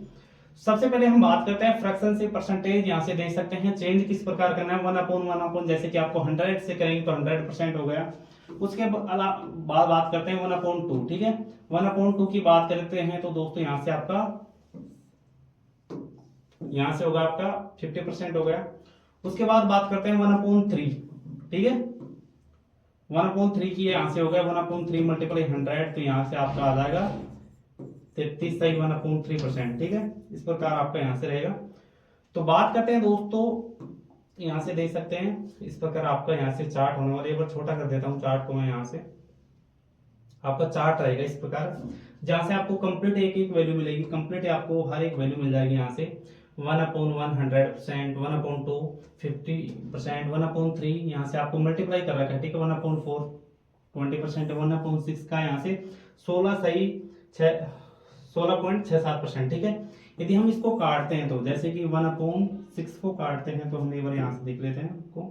सबसे पहले हम बात करते हैं फ्रैक्शन से परसेंटेज, यहाँ से देख सकते हैं चेंज किस प्रकार करना है। 1/1, जैसे कि आपको 100 से करेंगे तो 100% हो गया। उसके बाद बात करते हैं 1/2, ठीक है। 1/2 की बात करते हैं तो दोस्तों यहाँ से आपका, यहाँ से होगा आपका 50% हो गया। उसके बाद बात करते हैं 1/3, ठीक है। 1/3 की यहाँ से हो गया 1/3 मल्टीप्लाई 100, तो यहाँ से आपका आ जाएगा 33 सही 1/3%, ठीक है। इस प्रकार आपका यहाँ से रहेगा। तो बात करते हैं दोस्तों, यहाँ से देख सकते हैं इस प्रकार आपका यहाँ से चार्ट होने वाला है। एक बार छोटा कर देता हूँ चार्ट को मैं यहाँ से, आपका चार्ट रहेगा इस प्रकार, जहां से आपको कंप्लीट एक एक वैल्यू मिलेगी, कंप्लीट आपको हर एक वैल्यू मिल जाएगी। यहाँ से 1/100%, 1/2 50%, 1/3 यहाँ से आपको मल्टीप्लाई कर रखा है, ठीक है। 1/4 20%, 1/6 का यहाँ से 16.67%, ठीक है। यदि हम इसको काटते हैं तो जैसे कि 1/6 को काटते हैं तो हम एक बार यहाँ से देख लेते हैं आपको,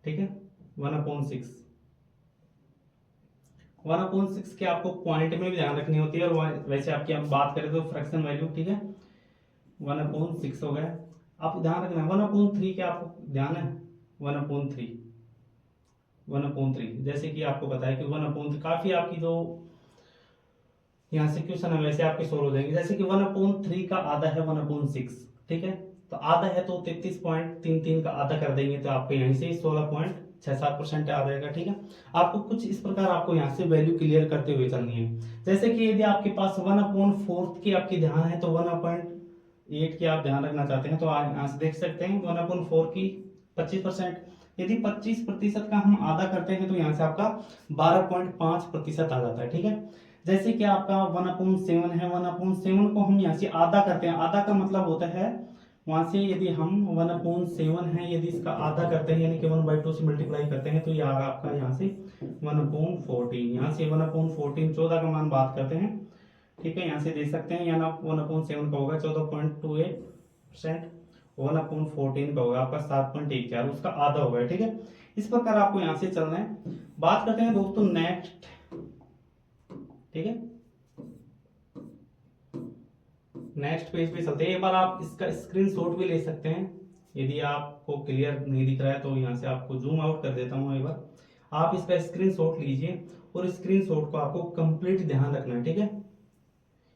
ठीक है। 1/6 के आपको पॉइंट में भी ध्यान रखनी होती है, और वैसे आपकी हम बात करें तो फ्रैक्शन वैल्यू, ठीक है। 1/6 हो गया। आप ध्यान रखना 1/3 के आपको ध्यान है, 1/3 जैसे कि आपको पता है कि 1/3 काफी आपकी जो यहाँ से क्वेश्चन है वैसे आपके सोल्व हो जाएंगे। जैसे कि 1/3 का आधा है 1/6, ठीक है। तो आधा है तो 33.33 का आधा कर देंगे तो आपको यहीं से 16.67% आ जाएगा, ठीक है। आपको कुछ इस प्रकार आपको यहाँ से वैल्यू क्लियर करते हुए चलनी है। जैसे कि यदि आपके पास 1/4 की आपकी ध्यान है तो 1/8 की आप ध्यान रखना चाहते हैं तो यहाँ से देख सकते हैं 1/4 की 25%। यदि 25% का हम आधा करते हैं तो यहाँ से आपका 12.5% आ जाता है, ठीक है। जैसे कि आपका 1/7 है, 1/7 को हम यहाँ से आधा करते हैं, आधा का मतलब होता है वहां से यदि हम 1/7 है यदि इसका आधा करते हैं यानी कि 1/2 से मल्टीप्लाई करते हैं तो यार आपका यहाँ से 1/14, यहाँ से 1/14 14 का मान बात करते हैं, ठीक है। यहाँ से देख सकते हैं यहाँ 1/7 का होगा 14.28%, 1/14 का होगा आपका 7.14, उसका आधा होगा, ठीक है। इस प्रकार आपको यहाँ से चलना है। बात करते हैं दोस्तों नेक्स्ट, ठीक है। नेक्स्ट पेज पे चलते हैं। एक बार आप इसका स्क्रीनशॉट भी ले सकते हैं, यदि आपको क्लियर नहीं दिख रहा है तो यहाँ से आपको जूम आउट कर देता हूँ। एक बार आप इसका स्क्रीनशॉट लीजिए और स्क्रीनशॉट को आपको कंप्लीट ध्यान रखना है, ठीक है।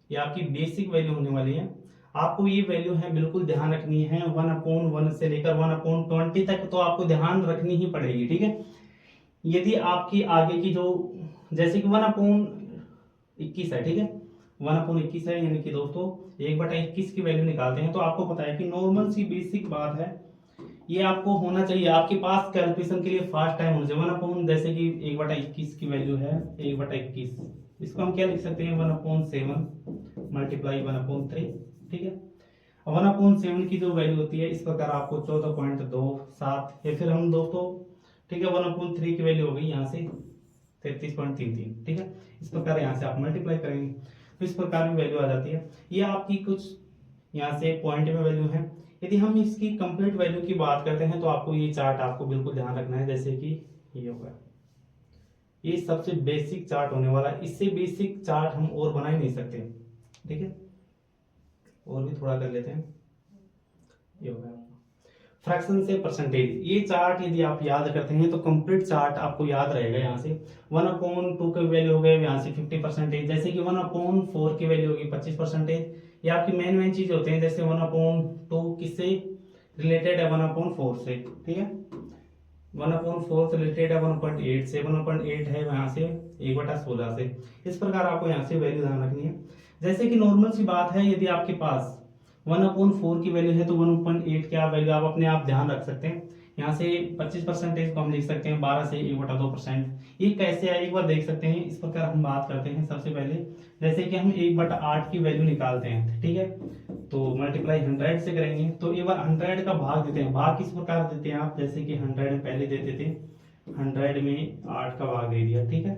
ये आपकी बेसिक वैल्यू होने वाली है, आपको ये वैल्यू है बिल्कुल ध्यान रखनी है। 1/1 से लेकर 1/20 तक तो आपको ध्यान रखनी ही पड़ेगी, ठीक है। यदि आपकी आगे की जो जैसे कि 1/21 है, ठीक है। 1/21 है यानी कि दोस्तों 1/21 की वैल्यू निकालते हैं तो आपको पता है कि नॉर्मल सी बेसिक बात है, ये आपको होना चाहिए आपके पास कैलकुलेशन के लिए फास्ट टाइम होना चाहिए। 1/, जैसे कि 1/21 की वैल्यू है 1/21, इसको हम क्या लिख सकते हैं 1/7 मल्टीप्लाई 1/3, ठीक है। 1/7 की जो वैल्यू होती है इस प्रकार आपको 14.27, या फिर हम दोस्तों, ठीक है, 1/3 की वैल्यू हो गई यहाँ से 33.33, ठीक है। इस प्रकार यहाँ से आप मल्टीप्लाई करेंगे तो इस प्रकार की वैल्यू आ जाती है। ये आपकी कुछ यहाँ से पॉइंट में वैल्यू है। यदि हम इसकी कंप्लीट वैल्यू की बात करते हैं तो आपको ये चार्ट आपको बिल्कुल ध्यान रखना है, जैसे कि ये होगा, ये सबसे बेसिक चार्ट होने वाला है। इससे बेसिक चार्ट हम और बना ही नहीं सकते, ठीक है। और भी थोड़ा कर लेते हैं, ये होगा फ्रैक्शन से परसेंटेज। ये चार्ट यदि आप याद करते हैं तो कंप्लीट चार्ट आपको याद रहेगा। यहाँ से 1/2 की वैल्यू हो गई यहाँ से 50%, जैसे कि 1/4 की वैल्यू होगी 25%। ये आपकी मेन चीज होते हैं, जैसे 1/2 किससे रिलेटेड है 1/4 से, ठीक है। 1/4 से रिलेटेड है 1/8 से, 1/8 है यहाँ से 1/16 से। इस प्रकार आपको यहाँ से वैल्यू ध्यान रखनी है। जैसे कि नॉर्मल सी बात है, यदि आपके पास 1/4 की वैल्यू है तो 1/8 की वैल्यू आप अपने आप ध्यान रख सकते हैं। यहाँ से 25% को हम लिख सकते हैं 12 से 1/2%। ये कैसे है एक बार देख सकते हैं। इस प्रकार हम बात करते हैं सबसे पहले, जैसे कि हम 1/8 की वैल्यू निकालते हैं, ठीक है। तो मल्टीप्लाई 100 से करेंगे तो एक बार 100 का भाग देते हैं। भाग किस प्रकार देते हैं आप, जैसे कि 100 पहले देते थे, 100 में 8 का भाग दे दिया, ठीक है।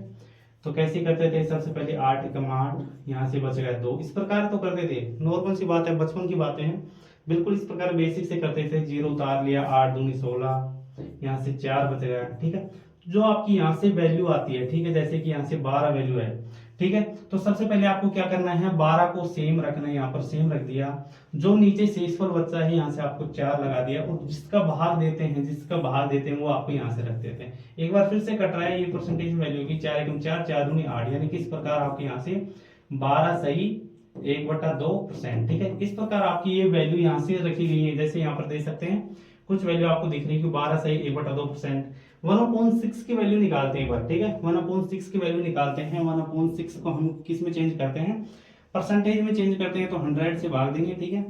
तो कैसे करते थे, सबसे पहले 8 × 8 यहाँ से बच गया 2, इस प्रकार तो करते थे। नॉर्मल सी बात है, बचपन की बातें हैं, बिल्कुल इस प्रकार बेसिक से करते थे। 0 उतार लिया, 8 दूनी 16, यहाँ से 4 बच गया, ठीक है। जो आपकी यहाँ से वैल्यू आती है, ठीक है, जैसे कि यहाँ से 12 वैल्यू है, ठीक है। तो सबसे पहले आपको क्या करना है, 12 को सेम रखना है, यहाँ पर सेम रख दिया। जो नीचे शेषफल बच्चा है यहाँ से आपको 4 लगा दिया, और जिसका भाग देते हैं वो आपको यहाँ से रख देते हैं। एक बार फिर से कट रहा है, ये परसेंटेज वैल्यू की 4 × 4 4 दूनी 8, यानी कि इस प्रकार आपके यहाँ से 12 सही 1/2%, ठीक है। इस प्रकार आपकी ये वैल्यू यहाँ से रखी गई है। जैसे यहाँ पर देख सकते हैं कुछ वैल्यू आपको दिख रही है कि 12 सही 1/2%। 1/6 की वैल्यू निकालते हैं एक बार, ठीक है। 1/6 की वैल्यू निकालते हैं। 1/6 को हम किस में चेंज करते हैं, परसेंटेज में चेंज करते हैं। तो 100 से भाग देंगे, ठीक है।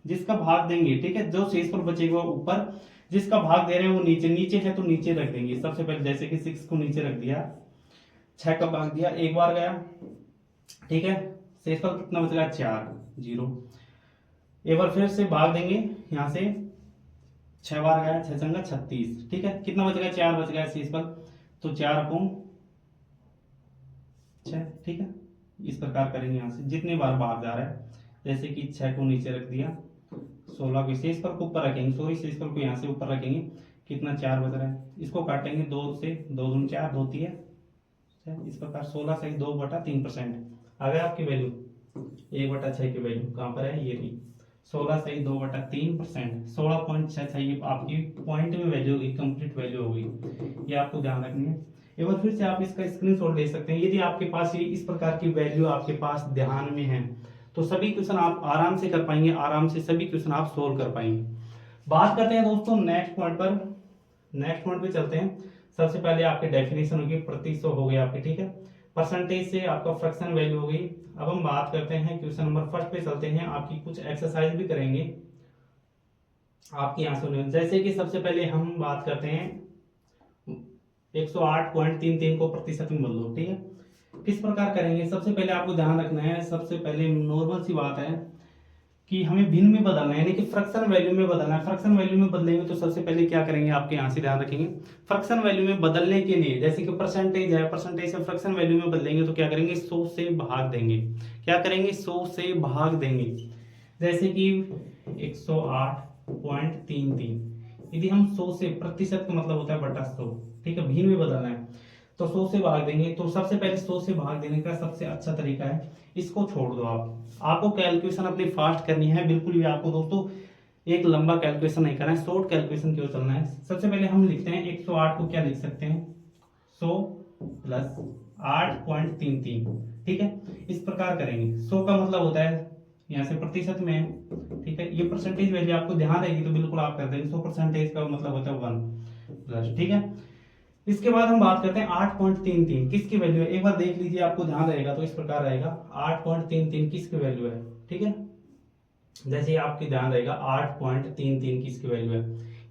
जिसका भाग देंगे, ठीक है, जो शेष पर बचेगा ऊपर जिसका भाग दे रहे हैं वो नीचे नीचे है तो नीचे रख देंगे। सबसे पहले जैसे कि 6 को नीचे रख दिया, 6 का भाग दिया, एक बार गया, ठीक है, शेषफल कितना बचेगा 4, 0। एक बार फिर से भाग देंगे यहाँ से, 6 बार गया, 6 चंगा 36, ठीक है, कितना बचेगा 4 बच गया शेषफल, तो 4/6, ठीक है। इस प्रकार करेंगे यहाँ से जितने बार भाग जा रहा है, जैसे कि 6 को नीचे रख दिया, 16 को शेषफल को ऊपर रखेंगे, सॉरी शेषफल को यहाँ से ऊपर रखेंगे, कितना 4 बच रहा है, इसको काटेंगे 2 से, 2 दूनी 4, 2 3 इस प्रकार 16 से 2/3% आ गया आपकी वैल्यू। 1/6 की वैल्यू कहाँ पर है, ये रही, 16 से 2/3%, 16.6 ये आपकी पॉइंट में वैल्यू होगी, कंप्लीट वैल्यू होगी, ये आपको ध्यान रखनी है। एक बार फिर से आप इसका स्क्रीनशॉट ले सकते हैं। यदि आपके पास ये इस प्रकार की वैल्यू आपके पास ध्यान में है तो सभी क्वेश्चन आप आराम से कर पाएंगे, आराम से सभी क्वेश्चन आप सोल्व कर पाएंगे। बात करते हैं दोस्तों नेक्स्ट पॉइंट पर, नेक्स्ट पॉइंट पे चलते हैं। सबसे पहले आपके डेफिनेशन होगी, प्रतिशत हो गई आपकी, ठीक है, परसेंटेज से आपका फ्रैक्शन वैल्यू हो गई। अब हम बात करते हैं क्वेश्चन नंबर फर्स्ट पे चलते हैं, आपकी कुछ एक्सरसाइज भी करेंगे आपकी यहाँ सुनिए। जैसे कि सबसे पहले हम बात करते हैं 108.33 को प्रतिशत में बदलो, ठीक है, किस प्रकार करेंगे। सबसे पहले आपको ध्यान रखना है, सबसे पहले नॉर्मल सी बात है कि हमें भिन्न में बदलना है, यानी कि फ्रैक्शन वैल्यू में बदलना है। फ्रैक्शन वैल्यू में बदलेंगे तो सबसे पहले क्या करेंगे, आपके यहाँ से ध्यान रखेंगे, फ्रैक्शन वैल्यू में बदलने के लिए जैसे कि परसेंटेज है, परसेंटेज से फ्रैक्शन वैल्यू में बदलेंगे तो क्या करेंगे, 100 से भाग देंगे। क्या करेंगे, 100 से भाग देंगे। जैसे कि 108.33, यदि हम 100 से, प्रतिशत का मतलब होता है बटा 100, ठीक है, भिन्न में बदलना है तो 100 से भाग देंगे। तो सबसे पहले 100 से भाग देने का सबसे अच्छा तरीका है, इसको छोड़ दो आपको कैलकुलेशन अपनी फास्ट करनी है, बिल्कुल भी आपको दोस्तों एक लंबा कैलकुलेशन नहीं करना है, शॉर्ट कैलकुलेशन क्यों चलना है। सबसे पहले हम लिखते हैं 108 को क्या लिख सकते हैं, 100 प्लस 8.33, ठीक है, इस प्रकार करेंगे। 100 का मतलब होता है यहाँ से प्रतिशत में है, ठीक है, ये परसेंटेज वैल्यू आपको ध्यान रहेगी तो बिल्कुल आप कर देंगे। 100% का मतलब होता है 1 प्लस, ठीक है। इसके बाद हम बात करते हैं 8.33 किसकी वैल्यू है, एक बार देख लीजिए, आपको ध्यान रहेगा तो इस प्रकार रहेगा 8.33 किसकी वैल्यू है, ठीक है, जैसे आपके ध्यान रहेगा 8.33 किसकी वैल्यू है।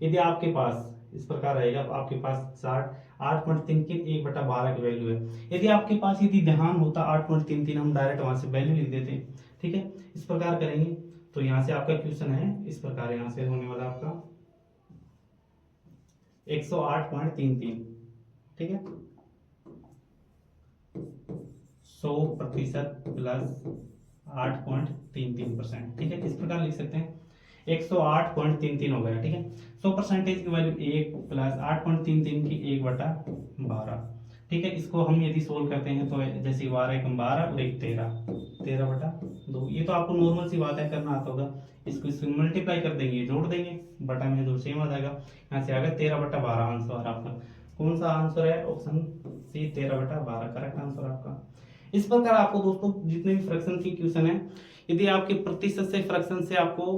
यदि आपके पास इस प्रकार रहेगा, आपके पास 8.33 1/12 की वैल्यू है। यदि आपके पास यदि ध्यान होता 8.33 हम डायरेक्ट वहां से वैल्यू लिख देते, ठीक है, इस प्रकार करेंगे तो यहाँ से आपका क्वेश्चन है इस प्रकार, यहाँ से होने वाला आपका 108.33, ठीक है, 100% प्लस 8.33%, ठीक है, इस प्रकार लिख सकते हैं 108.33 हो गया, ठीक है। 100% की वैल्यू 1 प्लस 8.33 की 1/12, ठीक है। इसको हम यदि सोल्व करते हैं तो जैसे 12 कम 12 और 1 13/2, ये तो आपको नॉर्मल सी बात है, करना आता होगा। इसको मल्टीप्लाई कर देंगे, जोड़ देंगे, बटा में जो सेम आ जाएगा, यहाँ से आ गया 13/12 आंसर आपका। कौन सा आंसर है, ऑप्शन सी 13/12 करेक्ट आंसर आपका। इस प्रकार आपको दोस्तों जितने भी फ्रैक्शन की क्वेश्चन है, यदि आपके प्रतिशत से फ्रैक्शन से आपको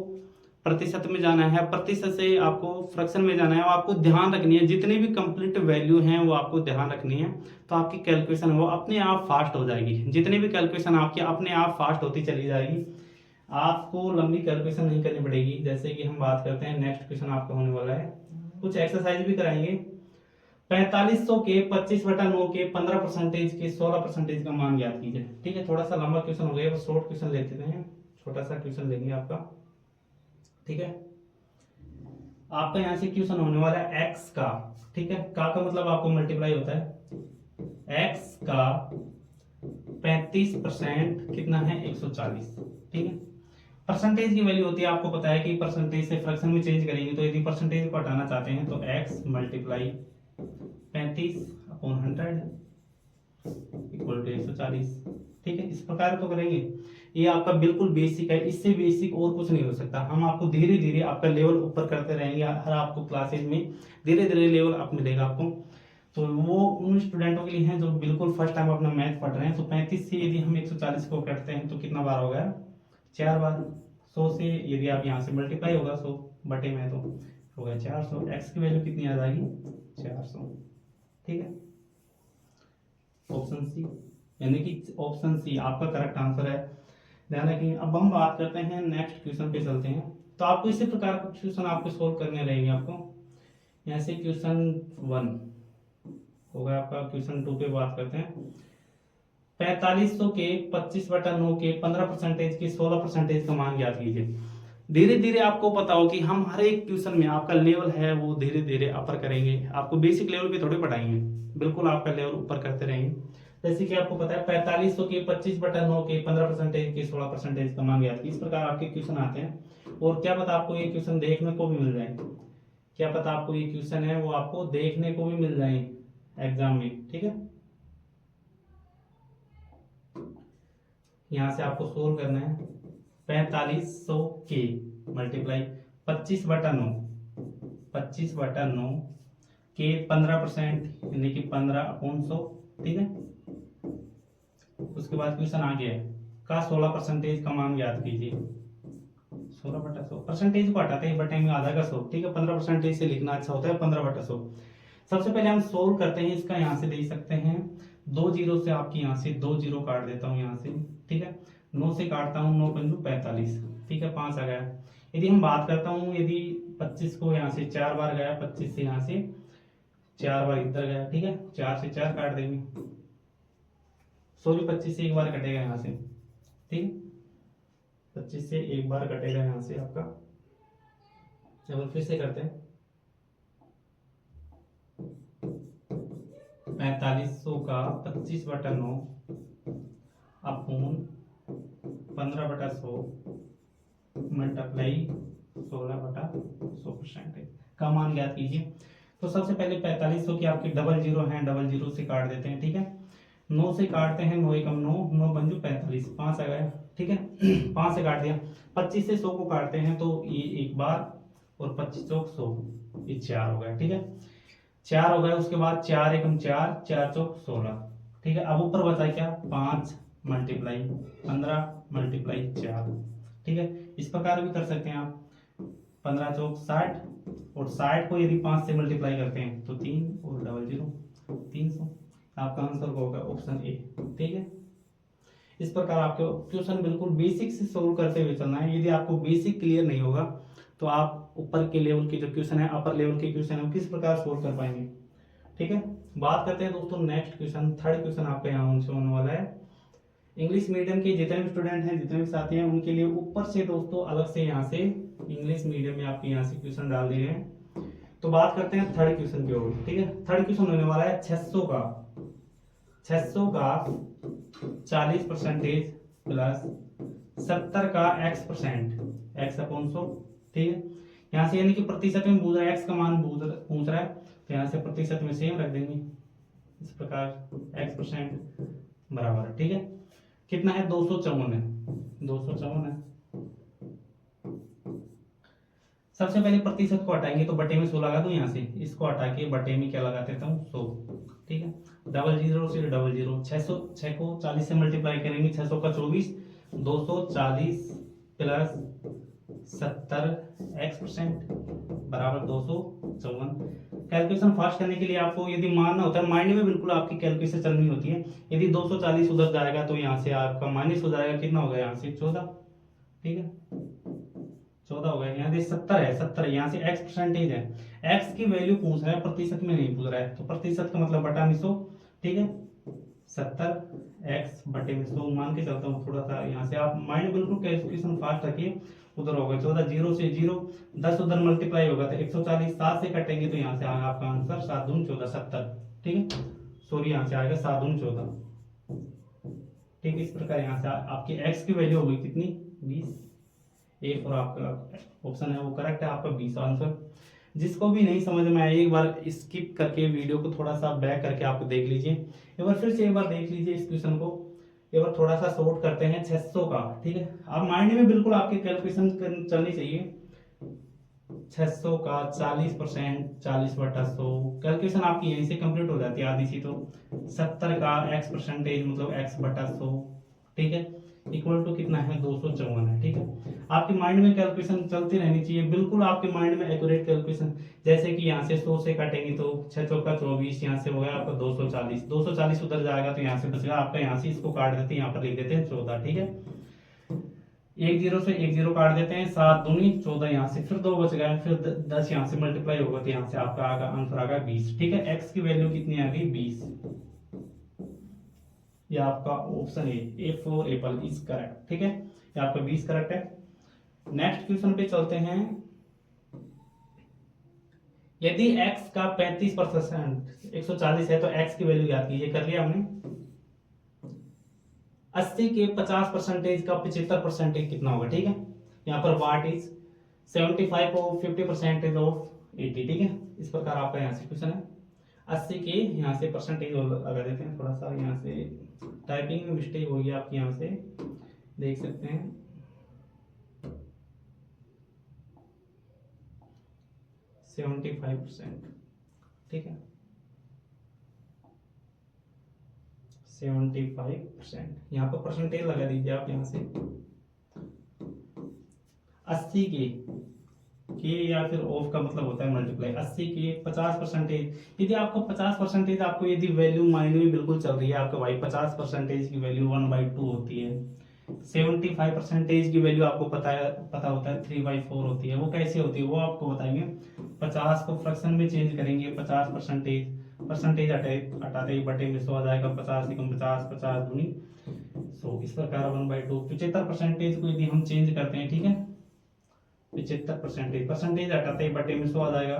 प्रतिशत में जाना है, प्रतिशत से आपको फ्रैक्शन में जाना है, वो आपको ध्यान रखनी है, जितनी भी कंप्लीट वैल्यू हैं वो आपको ध्यान रखनी है, तो आपकी कैलकुलेशन वो अपने आप फास्ट हो जाएगी। जितनी भी कैलकुलेशन आपकी अपने आप फास्ट होती चली जाएगी, आपको लंबी कैलकुलेशन नहीं करनी पड़ेगी। जैसे कि हम बात करते हैं नेक्स्ट क्वेश्चन आपका होने वाला है, कुछ एक्सरसाइज भी कराएंगे। 4500 के 25/9 के 15% के 16% का मान ज्ञात कीजिए, ठीक है, थोड़ा सा लंबा क्वेश्चन हो गया, बस शॉर्ट क्वेश्चन लेते हैं, छोटा सा क्वेश्चन लेंगे आपका, ठीक है। आपका यहाँ से क्वेश्चन होने वाला है x का, ठीक है, का मतलब आपको मल्टीप्लाई होता है, x का 35% कितना है 140, ठीक है। परसेंटेज की वैल्यू होती है, आपको पता है कि परसेंटेज से फ्रैक्शन में चेंज करेंगे, तो यदि परसेंटेज को हटाना चाहते हैं तो x मल्टीप्लाई 35/100 इक्वल टू 140, ठीक है, इस प्रकार तो करेंगे। ये आपका बिल्कुल बेसिक है, इससे बेसिक और कुछ नहीं हो सकता। हम आपको धीरे धीरे आपका लेवल ऊपर करते रहेंगे, हर आपको क्लासेज में धीरे धीरे लेवल अप मिलेगा आपको। तो वो उन स्टूडेंटों के लिए हैं जो बिल्कुल फर्स्ट टाइम अपना मैथ पढ़ रहे हैं। तो 35 से यदि हम 140 को करते हैं तो कितना बार हो गया, 4 बार। 100 से यदि आप यहाँ से मल्टीप्लाई होगा 100 बटे में तो हो गया 400, एक्स की वैल्यू कितनी आ जाएगी 400, ठीक है, ऑप्शन सी, यानी कि ऑप्शन सी आपका करेक्ट आंसर है, ध्यान रखिए। अब हम बात करते हैं नेक्स्ट क्वेश्चन पे चलते हैं। तो आपको इसी प्रकार का क्वेश्चन आपको सोल्व करने रहेंगे आपको। यहाँ से क्वेश्चन 1 होगा आपका। क्वेश्चन 2 पे बात करते हैं। 4500 के 25/9 के 15% के 16% का मान ज्ञात कीजिए। धीरे धीरे आपको पता हो कि हम हर एक ट्यूशन में आपका लेवल है वो धीरे धीरे अपर करेंगे। आपको बेसिक लेवल पे थोड़े पढ़ाएंगे, बिल्कुल आपका लेवल ऊपर करते रहेंगे। जैसे कि आपको पता है 4500 के 25/9 के 15% के 16% का मान ज्ञात कीजिए। इस प्रकार आपके क्वेश्चन आते हैं और क्या पता आपको ये क्वेश्चन देखने को भी मिल जाए, क्या पता आपको ये क्वेश्चन है वो आपको देखने को भी मिल जाए एग्जाम में। ठीक है, यहां से आपको सोल्व करना है। 4500 के मल्टीप्लाई 25/9 के 15% यानी कि 15/100। ठीक है, उसके बाद क्वेश्चन आ गया का 16% का मान ज्ञात कीजिए। 16/100 परसेंटेज को हटाते हैं, बटे में आधा का 100। ठीक है, 15% से लिखना अच्छा होता है 15/100। सबसे पहले हम सोल्व करते हैं इसका। यहाँ से दे सकते हैं 2 जीरो से, आपकी यहाँ से 2 जीरो काट देता हूँ यहाँ से। ठीक है, 9 से काटता हूँ, 9 पंजू 45। ठीक है, 5 आ गया। यदि हम बात करता हूँ, यदि 25 को यहाँ से 4 बार गया, 25 से यहाँ से 4 बार इधर गया। ठीक है, 4 से 4 काट देंगे, सॉरी 25 से एक बार कटेगा यहाँ से। ठीक है, 25 से एक बार कटेगा यहाँ से आपका। चलो फिर से करते हैं। 4500 का 25/9 अपून 15/100 मल्टीप्लाई 16/100% का मान ज्ञात कीजिए। तो सबसे पहले 4500 की आपकी डबल जीरो है, डबल जीरो से काट देते हैं। ठीक है, 9 से काटते हैं, 9 एकम 9, 9 पंजू 45, 5 आ गया। ठीक है, 5 से काट दिया। 25 से 100 को काटते हैं तो ये एक बार और 25 चौक 100, ये 4 हो गया। ठीक है, 4 हो गया। उसके बाद 4 एकम 4, 4 चौक 16। ठीक है, अब ऊपर बचा क्या 5 मल्टीप्लाई 15 मल्टीप्लाई 4। ठीक है, इस प्रकार भी कर सकते हैं आप। 15 चौक 60 और 60 को यदि 5 से मल्टीप्लाई करते हैं तो 3 और डबल जीरो 300। आपका आंसर होगा ऑप्शन ए। ठीक है, इस प्रकार आपको क्वेश्चन बिल्कुल बेसिक से सोल्व करते हुए चलना है। यदि आपको बेसिक क्लियर नहीं होगा तो आप ऊपर के लेवल के जो क्वेश्चन है, अपर लेवल के क्वेश्चन है, किस प्रकार सोल्व कर पाएंगे। ठीक है, बात करते हैं दोस्तों नेक्स्ट क्वेश्चन। थर्ड क्वेश्चन आपका यहाँ होने वाला है। इंग्लिश मीडियम के जितने भी स्टूडेंट हैं, जितने भी साथी हैं, उनके लिए ऊपर से दोस्तों अलग से यहाँ से इंग्लिश मीडियम में आपके यहाँ से क्वेश्चन डाल दिए हैं। तो बात करते हैं थर्ड क्वेश्चन की ओर। ठीक है, थर्ड क्वेश्चन होने वाला है 600 का 40% प्लस 70 का x%, x अपॉन 100। ठीक है, यहाँ से यानी कि प्रतिशत में पूछ रहा है, x का मान पूछ रहा है, तो यहाँ से प्रतिशत में सेम रख देंगे इस प्रकार x% बराबर है। ठीक है, कितना है 254 है, 254 है। सबसे पहले प्रतिशत को हटाएंगे तो बटे में 100 लगा दूं, यहाँ से इसको हटा के बटे में क्या लगा देता हूँ 100। ठीक है, डबल जीरो से डबल जीरो, 600 को 40 से मल्टीप्लाई करेंगे, 600 का 24, 240 प्लस 70 x% बराबर 254। कैलकुलेशन फास्ट करने के लिए आपको यदि मानना होता है, माइंड में बिल्कुल आपकी कैलकुलेशन चलनी होती है। यदि 240 उधर जाएगा तो यहाँ से आपका माइनस हो जाएगा, कितना होगा यहाँ से 14। ठीक है, 14 हो गया। यहाँ से 70 है, 70 यहाँ से x% है, x की वैल्यू पूछ रहा है, प्रतिशत में नहीं पूछ रहा है, तो प्रतिशत का मतलब बटा में 100। ठीक है, 70x बटे में 100 मान के चलता हूँ थोड़ा सा। यहाँ से आप माइंड बिल्कुल कैलकुलेशन फास्ट रखिए। उधर होगा 14, 0 से 0, 10 उधर मल्टीप्लाई होगा तो 140, 7 से कटेंगे तो यहाँ से आएगा आपका आंसर 7 दूनी 14, 70। ठीक है, सॉरी यहाँ से आएगा 7 दूनी 14। ठीक है, इस प्रकार यहाँ से आपकी x की वैल्यू होगी कितनी 20। एक और आपका ऑप्शन है वो करेक्ट है, आपका 20 आंसर। जिसको भी नहीं समझ में आया एक बार स्किप करके वीडियो को थोड़ा सा बैक करके आप देख लीजिए, एक बार फिर से एक बार देख लीजिए इस क्वेश्चन को, एक बार थोड़ा सा शॉर्ट करते हैं 600 का। ठीक है, आप माइंड में बिल्कुल आपकी कैलकुलेशन चलनी चाहिए। 600 का 40%, 40/100 कैलकुलेशन आपकी यहीं से कंप्लीट हो जाती है आधी सी। तो 70 का x% मतलब x/100। ठीक है, इक्वल टू कितना है 254 है। ठीक है, आपके माइंड में कैलकुलेशन चलती रहनी चाहिए, बिल्कुल आपके माइंड में एक्यूरेट कैलकुलेशन। जैसे कि यहाँ से 100 से काटेंगे तो 6 चौका 24, यहाँ से हो गया आपका 240, 240 उधर जाएगा तो यहाँ से बचेगा आपका, यहाँ से इसको काट देते हैं, यहाँ पर लिख देते हैं 14। ठीक है, एक जीरो से एक जीरो काट देते हैं, 7 दूनी 14 यहाँ से, फिर 2 बच गए, फिर 10 यहाँ से मल्टीप्लाई होगा तो यहाँ से आपका आंसर आ गया 20। ठीक है, एक्स की वैल्यू कितनी आ गई 20। ये आपका option A for Apple is correct. ठीक है, ये आपका 20 करेक्ट है। नेक्स्ट क्वेश्चन पे चलते हैं। यदि x का 35% 140 है तो x की वैल्यू याद कीजिए, कर लिया हमने। 80 के 50% का 75% कितना होगा। ठीक है, यहाँ पर वाट इज 75 को 50% ऑफ 80। ठीक है, इस प्रकार आपका यहाँ से क्वेश्चन है। 80 के यहाँ से परसेंटेज लगा देते हैं, थोड़ा सा यहाँ से टाइपिंग में मिस्टेक होगी आपकी, यहाँ से देख सकते हैं। ठीक है, 75%, यहाँ पर परसेंटेज लगा दीजिए आप यहाँ से। 80 के या फिर ऑफ का मतलब होता है मल्टीप्लाई। 80 के 50%, यदि आपको 50% आपको यदि वैल्यू माइंड में बिल्कुल चल रही है आपके भाई, 50% की वैल्यू 1/2 होती है। 75% की वैल्यू आपको पता होता है 3/4 होती है। वो कैसे होती है वो आपको बताएंगे। 50 को फ्रैक्शन में चेंज करेंगे, 50% परसेंटेज हटाते ही बटे में 100 आ जाएगा। 50 एकम 50, 50 दूनी 100, इस प्रकार 1/2। 75% को यदि हम चेंज करते हैं, ठीक है, 75% परसेंटेज हटाते ही बटे में 100 आ जाएगा।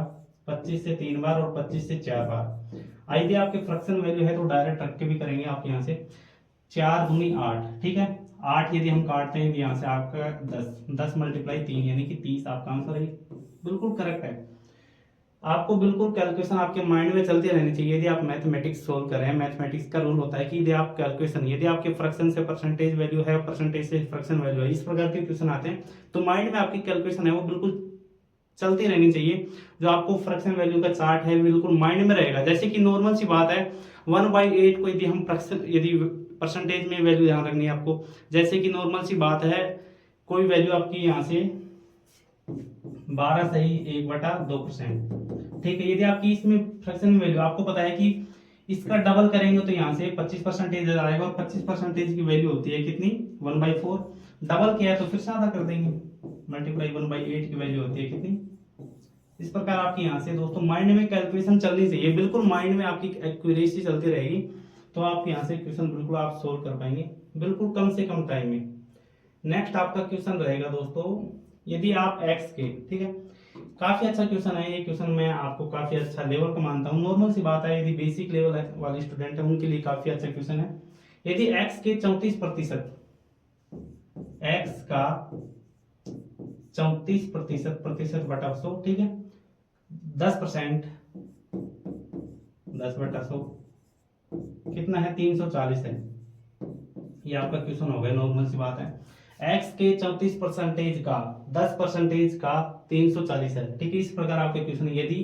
25 से 3 बार और 25 से 4 बार। यदि आपके फ्रैक्शन वैल्यू है तो डायरेक्ट रख के भी करेंगे आप यहाँ से। 4 दूनी 8, ठीक है, 8 यदि हम काटते हैं यहाँ से आपका 10 मल्टीप्लाई 3 यानी कि 30 आपका आंसर है। बिल्कुल करेक्ट है। आपको बिल्कुल कैलकुलेशन आपके माइंड में चलती रहनी चाहिए। यदि आप मैथमेटिक्स सोल्व कर रहे हैं, मैथमेटिक्स का रूल होता है कि यदि आप कैलकुलेशन, यदि आपके फ्रैक्शन से परसेंटेज वैल्यू है, परसेंटेज से फ्रैक्शन वैल्यू है, इस प्रकार के क्वेश्चन आते हैं तो माइंड में आपकी कैलकुलेशन है वो बिल्कुल चलती रहनी चाहिए। जो आपको फ्रैक्शन वैल्यू का चार्ट है बिल्कुल माइंड में रहेगा। जैसे कि नॉर्मल सी बात है 1/8 को यदि हम फ्रैक्शन, यदि परसेंटेज में वैल्यू ध्यान रखनी है आपको। जैसे कि नॉर्मल सी बात है, कोई वैल्यू आपकी यहाँ से 12 सही 1/2%। ठीक है, यदि आपकी इसमें फ्रैक्शन वैल्यू आपको पता है कि इसका डबल करेंगे तो यहाँ से 25% आएगा, और 25% की वैल्यू होती है कितनी 1/4। डबल किया है तो फिर से आधा कर देंगे, मल्टीप्लाई 1/8 की वैल्यू होती है कितनी। इस प्रकार आपकी यहाँ से दोस्तों माइंड में कैलकुलेशन चलनी चाहिए, बिल्कुल माइंड में आपकी एक्यूरेसी चलती रहेगी तो आप यहाँ से क्वेश्चन बिल्कुल आप सोल्व कर पाएंगे बिल्कुल कम से कम टाइम में। नेक्स्ट आपका क्वेश्चन रहेगा दोस्तों, यदि आप x के, ठीक है, काफी अच्छा क्वेश्चन है ये क्वेश्चन, मैं आपको काफी अच्छा लेवल का मानता हूँ। नॉर्मल सी बात है, यदि बेसिक लेवल वाले स्टूडेंट है उनके लिए काफी अच्छा क्वेश्चन है। यदि x के 34%, x का 34% प्रतिशत बटा 100, ठीक है, 10%, 10/100 कितना है 340 है। ये आपका क्वेश्चन हो गया, नॉर्मल सी बात है। x के 34% का 10% का 340 है। ठीक है, इस प्रकार आपके क्वेश्चन, यदि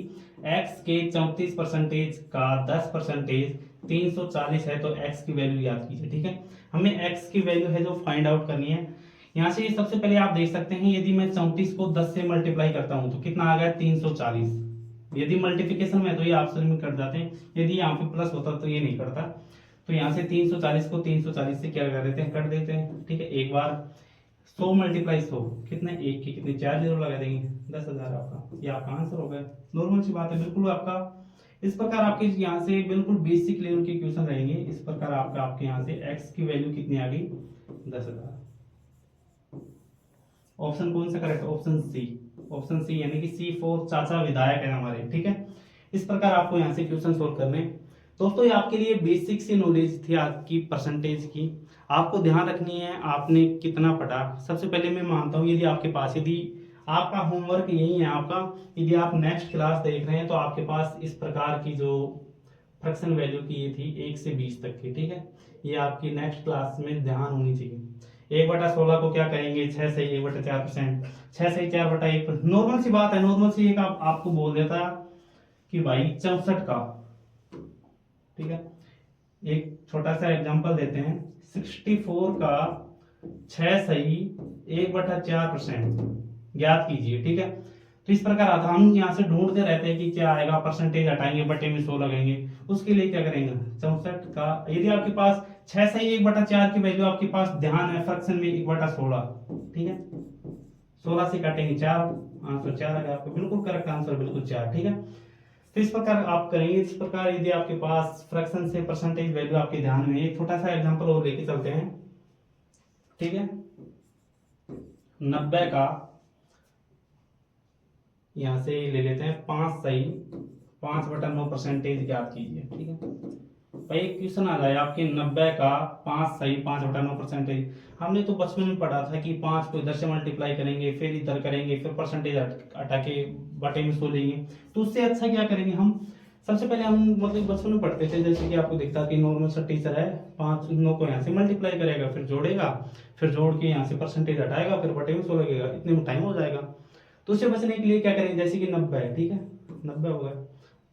x के 34% का 10% 340 है तो x की वैल्यू याद कीजिए। ठीक है, हमें x की वैल्यू है जो फाइंड आउट करनी है। यहाँ से सबसे पहले आप देख सकते हैं, यदि मैं 34 को 10 से मल्टीप्लाई करता हूं तो कितना आ गया 340। यदि मल्टीप्लिकेशन में तो ये ऑप्शन में कट जाते हैं, यदि यहाँ पे प्लस होता तो ये नहीं करता। तो यहाँ से 340 को 340 से क्या लगा देते हैं, कट देते हैं। ठीक है, एक बार 100 मल्टीप्लाई 100 कितने, एक के कितने 4 जीरो लगा देंगे, 10,000 आपका, ये आपका आंसर हो गया। नॉर्मल सी बात है बिल्कुल आपका। इस प्रकार आपके यहाँ से बिल्कुल बेसिक लेवल के क्वेश्चन रहेंगे। इस प्रकार आपके यहाँ से x की वैल्यू कितनी आ गई 10,000। ऑप्शन कौन सा correct, option C, option C यानी कि सी फॉर चाचा विधायक है हमारे। ठीक है, इस प्रकार आपको यहाँ से क्वेश्चन सोल्व करने। दोस्तों ये आपके लिए बेसिक सी नॉलेज थी आपकी परसेंटेज की। आपको ध्यान रखनी है आपने कितना पढ़ा। सबसे पहले मैं मानता हूँ यदि आपके पास, यदि आपका होमवर्क यही है आपका, यदि आप नेक्स्ट क्लास देख रहे हैं तो आपके पास इस प्रकार की जो फ्रैक्शन वैल्यू की ये थी 1 से 20 तक की, ठीक है, ये आपकी नेक्स्ट क्लास में ध्यान होनी चाहिए। 1/16 को क्या करेंगे 6 से 1/4%, 6 से 4/1। नॉर्मल सी बात है, नॉर्मल सी एक आपको बोल देता कि भाई 64 का, ठीक है, एक छोटा सा एग्जांपल देते हैं, 64 का 6 सही 1/4% ज्ञात कीजिए। ठीक है, तो इस प्रकार आता है। हम यहाँ से ढूंढते रहते हैं कि क्या आएगा, परसेंटेज हटाएंगे, बटे में 100 लगाएंगे। उसके लिए क्या करेंगे, 64 का यदि आपके पास 6 सही 1/4 की वैल्यू आपके पास ध्यान है फ्रैक्शन में 1/16, ठीक है, 16 से काटेंगे 4, आंसर 4 आ गया आपका, बिल्कुल करेक्ट आंसर, बिल्कुल 4, ठीक है। तो इस प्रकार आप करेंगे। इस प्रकार यदि आपके पास फ्रैक्शन से परसेंटेज वैल्यू आपके ध्यान में, एक छोटा सा एग्जांपल और लेके चलते हैं, ठीक है। 90 का यहां से ले लेते हैं 5 सही 5/9 परसेंटेज ज्ञात कीजिए, ठीक है। भाई एक क्वेश्चन आ जाए आपके 90 का 5 सही 5/9 परसेंटेज। हमने तो बचपन में पढ़ा था कि 5 को इधर से मल्टीप्लाई करेंगे, फिर इधर करेंगे, फिर परसेंटेज हटा के बटे में 100 लेंगे। तो उससे अच्छा क्या करेंगे हम, सबसे पहले हम मतलब बचपन में पढ़ते थे, जैसे कि आपको दिखता कि नॉर्मल सा टीचर है, 5 9 को यहाँ से मल्टीप्लाई करेगा, फिर जोड़ेगा, फिर जोड़ के यहाँ से परसेंटेज हटाएगा, फिर बटे में 100 लगेगा, इतने में टाइम हो जाएगा। तो उससे बचने के लिए क्या करेंगे, जैसे कि 90 है, ठीक है, 90 हो गया,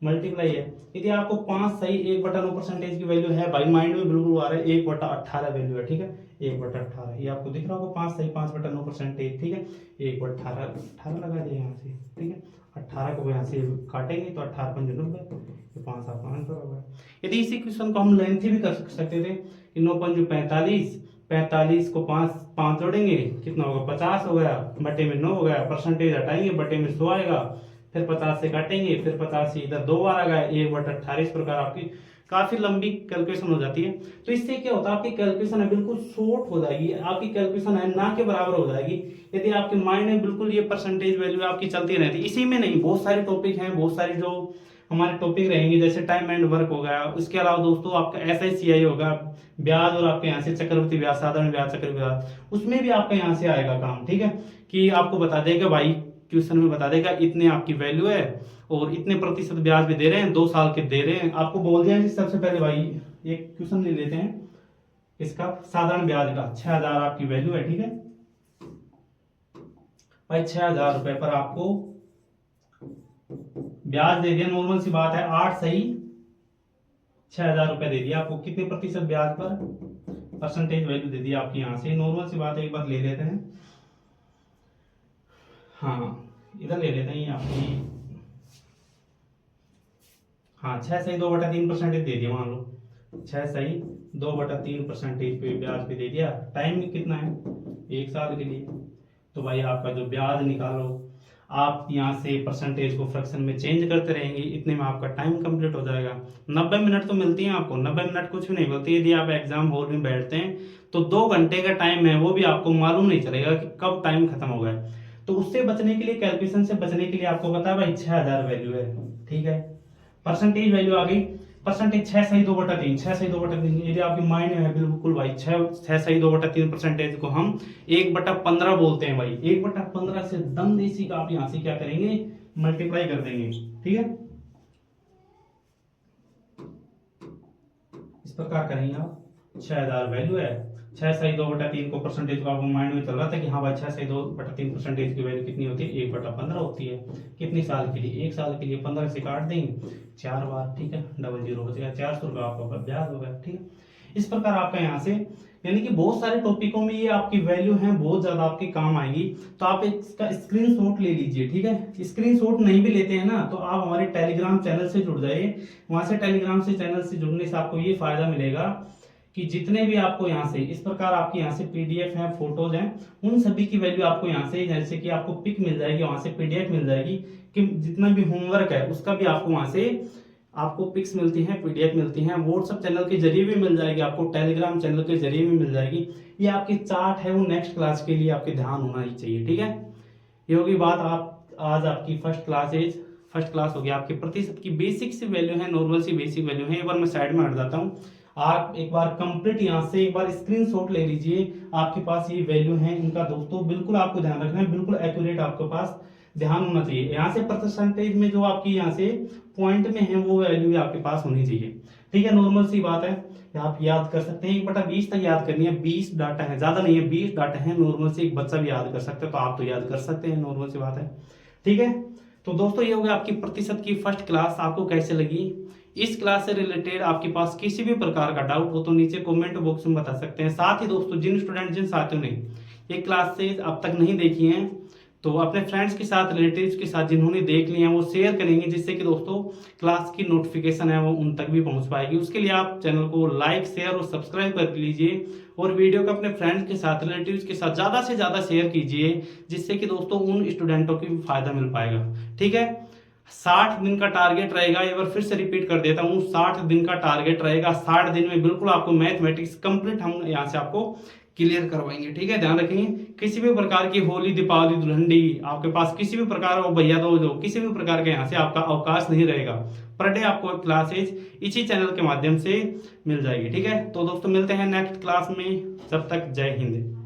मल्टीप्लाई है। यदि आपको 5 सही 1/9 परसेंटेज की वैल्यू है, भाई माइंड में बिल्कुल आ रहा है, 1/18 वैल्यू है, ठीक है, 1/18 ये आपको दिख रहा होगा, 5 सही 5/9 परसेंटेज, ठीक है, 1/18 18 लगा दिए यहाँ से, ठीक है, 18 को यहाँ से काटेंगे तो 18 5 90, 5 आपका आंसर होगा। यदि इसी क्वेश्चन को हम लेंथी भी कर सकते थे कि 9 5 45, 45 को 5 जोड़ेंगे कितना होगा, 50 हो गया, बटे में 9 हो गया, परसेंटेज हटाएंगे, बटे में 100 आएगा, फिर 50 से काटेंगे, फिर 50 से इधर 2 बार आ गया, 1/18। इस प्रकार आपकी काफी लंबी कैलकुलेशन हो जाती है। तो इससे क्या होता है, आपकी कैलकुलेशन है बिल्कुल शॉर्ट हो जाएगी, आपकी कैलकुलेशन है ना के बराबर हो जाएगी, यदि आपके माइंड में बिल्कुल ये परसेंटेज वैल्यू आपकी चलती रहती। इसी में नहीं, बहुत सारे टॉपिक हैं, बहुत सारे जो हमारे टॉपिक रहेंगे, जैसे टाइम एंड वर्क हो गया, उसके अलावा दोस्तों आपका SICI होगा, ब्याज, और आपके यहाँ से चक्रवृद्धि ब्याज, साधारण ब्याज, चक्रवृद्धि ब्याज, उसमें भी आपका यहाँ से आएगा काम, ठीक है, कि आपको बता देगा भाई, क्वेश्चन में बता देगा इतने आपकी वैल्यू है और इतने प्रतिशत ब्याज भी दे रहे हैं, 2 साल के दे रहे हैं। आपको बोल दिया कि सबसे पहले भाई एक क्वेश्चन ले लेते हैं इसका, साधारण ब्याज का 6000 आपकी वैल्यू है, ठीक है भाई, 6000 रुपए पर आपको ब्याज दे दिया, नॉर्मल सी बात है, 8 सही 6000 रुपए दे दिया आपको, कितने प्रतिशत ब्याज पर, परसेंटेज वैल्यू दे दी आपकी, यहाँ से नॉर्मल सी बात है, एक बार ले लेते हैं, हाँ इधर ले लेते हैं आपकी, हाँ 6 सही 2/3 परसेंटेज दे दिया, मान लो 6 सही 2/3 परसेंटेज पे ब्याज पे दे दिया। टाइम कितना है, 1 साल के लिए। तो भाई आपका जो ब्याज निकालो, आप यहाँ से परसेंटेज को फ्रैक्शन में चेंज करते रहेंगे, इतने में आपका टाइम कंप्लीट हो जाएगा। 90 मिनट तो मिलती है आपको, 90 मिनट कुछ भी नहीं मिलती। यदि आप एग्जाम हॉल में बैठते हैं तो 2 घंटे का टाइम है, वो भी आपको मालूम नहीं चलेगा कि कब टाइम खत्म हो गया। तो उससे बचने के लिए, कैलकुलेशन से बचने के लिए आपको पता है भाई 6000 वैल्यू है, ठीक है, परसेंटेज वैल्यू आ गई, परसेंटेज 6 सही 2/3, 6 सही 2/3, यदि आपके माइंड में है बिल्कुल भाई 6 सही 2/3 परसेंटेज को हम 1/15 बोलते हैं भाई, 1/15 से दम देसी का आप यहाँ से क्या करेंगे, मल्टीप्लाई कर देंगे, ठीक है, इस प्रकार करेंगे आप। 6000 वैल्यू है, 6 सही 2/3 को परसेंटेज को आपको माइंड में चल रहा था कि हाँ भाई 6 सही 2/3 परसेंटेज की वैल्यू कितनी होती है, 1/15 होती है। कितनी साल के लिए, 1 साल के लिए, 15 से काट देंगे 4 बार, ठीक है, डबल 0 हो जाएगा, 400 रुपये आपका ब्याज होगा, ठीक है। इस प्रकार आपका यहाँ से, यानी कि बहुत सारे टॉपिकों में ये आपकी वैल्यू है, बहुत ज्यादा आपके काम आएगी। तो आप इसका स्क्रीनशॉट ले लीजिए, ठीक है, स्क्रीनशॉट नहीं भी लेते हैं ना तो आप हमारे टेलीग्राम चैनल से जुड़ जाइए। वहां से टेलीग्राम से चैनल से जुड़ने से आपको ये फायदा मिलेगा कि जितने भी आपको यहाँ से इस प्रकार आपके यहाँ से PDF हैं, फोटोज हैं, उन सभी की वैल्यू आपको यहाँ से, जैसे कि आपको पिक मिल जाएगी, वहां से PDF मिल जाएगी, कि जितना भी होमवर्क है उसका भी आपको वहां से आपको पिक्स मिलती हैं, PDF मिलती हैं, व्हाट्सएप चैनल के जरिए भी मिल जाएगी, आपको टेलीग्राम चैनल के जरिए भी मिल जाएगी। ये आपकी चार्ट है, वो नेक्स्ट क्लास के लिए आपके ध्यान होना ही चाहिए, ठीक है। ये होगी बात, आप आज आपकी फर्स्ट क्लास हो गया, आपके प्रतिशत की बेसिक सी वैल्यू है, नॉर्मल सी बेसिक वैल्यू है। एक बार मैं साइड में हट जाता हूँ, आप एक बार कंप्लीट यहाँ से एक बार स्क्रीनशॉट ले लीजिए, आपके पास ये वैल्यू है इनका दोस्तों, बिल्कुल आपको ध्यान रखना है, बिल्कुल एक्यूरेट आपके पास ध्यान होना चाहिए। यहाँ से परसेंटेज में जो आपकी यहाँ से पॉइंट में है वो वैल्यू भी आपके पास होनी चाहिए, ठीक है, नॉर्मल सी बात है, आप याद कर सकते हैं। 1/20 तक याद करनी है, 20 डाटा है, ज्यादा नहीं है, 20 डाटा है, नॉर्मल से एक बच्चा भी याद कर सकता है, तो आप तो याद कर सकते हैं, नॉर्मल सी बात है, ठीक है। तो दोस्तों ये हो गया आपकी प्रतिशत की फर्स्ट क्लास, आपको कैसे लगी। इस क्लास से रिलेटेड आपके पास किसी भी प्रकार का डाउट हो तो नीचे कमेंट बॉक्स में बता सकते हैं। साथ ही दोस्तों जिन साथियों ने ये क्लास से अब तक नहीं देखी है तो अपने फ्रेंड्स के साथ, रिलेटिव्स के साथ जिन्होंने देख लिया है वो शेयर करेंगे, जिससे कि दोस्तों क्लास की नोटिफिकेशन है वो उन तक भी पहुंच पाएगी। उसके लिए आप चैनल को लाइक, शेयर और सब्सक्राइब कर लीजिए और वीडियो को अपने फ्रेंड्स के साथ, रिलेटिव्स के साथ ज़्यादा से ज़्यादा शेयर कीजिए, जिससे कि दोस्तों उन स्टूडेंटों को भी फायदा मिल पाएगा। ठीक है, 60 दिन का टारगेट रहेगा। एक बार फिर से रिपीट कर देता हूँ, 60 दिन का टारगेट रहेगा। 60 दिन में बिल्कुल आपको मैथमेटिक्स कंप्लीट हम यहाँ से आपको क्लियर करवाएंगे। ठीक है, ध्यान रखेंगे। किसी भी प्रकार की होली, दीपावली, दुल्हनडी, आपके पास किसी भी प्रकार का भैया दूज हो, किसी भी प्रकार के यहाँ से आपका अवकाश नहीं रहेगा। पर डे आपको क्लासेज इसी चैनल के माध्यम से मिल जाएगी। ठीक है, तो दोस्तों मिलते हैं नेक्स्ट क्लास में। जब तक जय हिंद।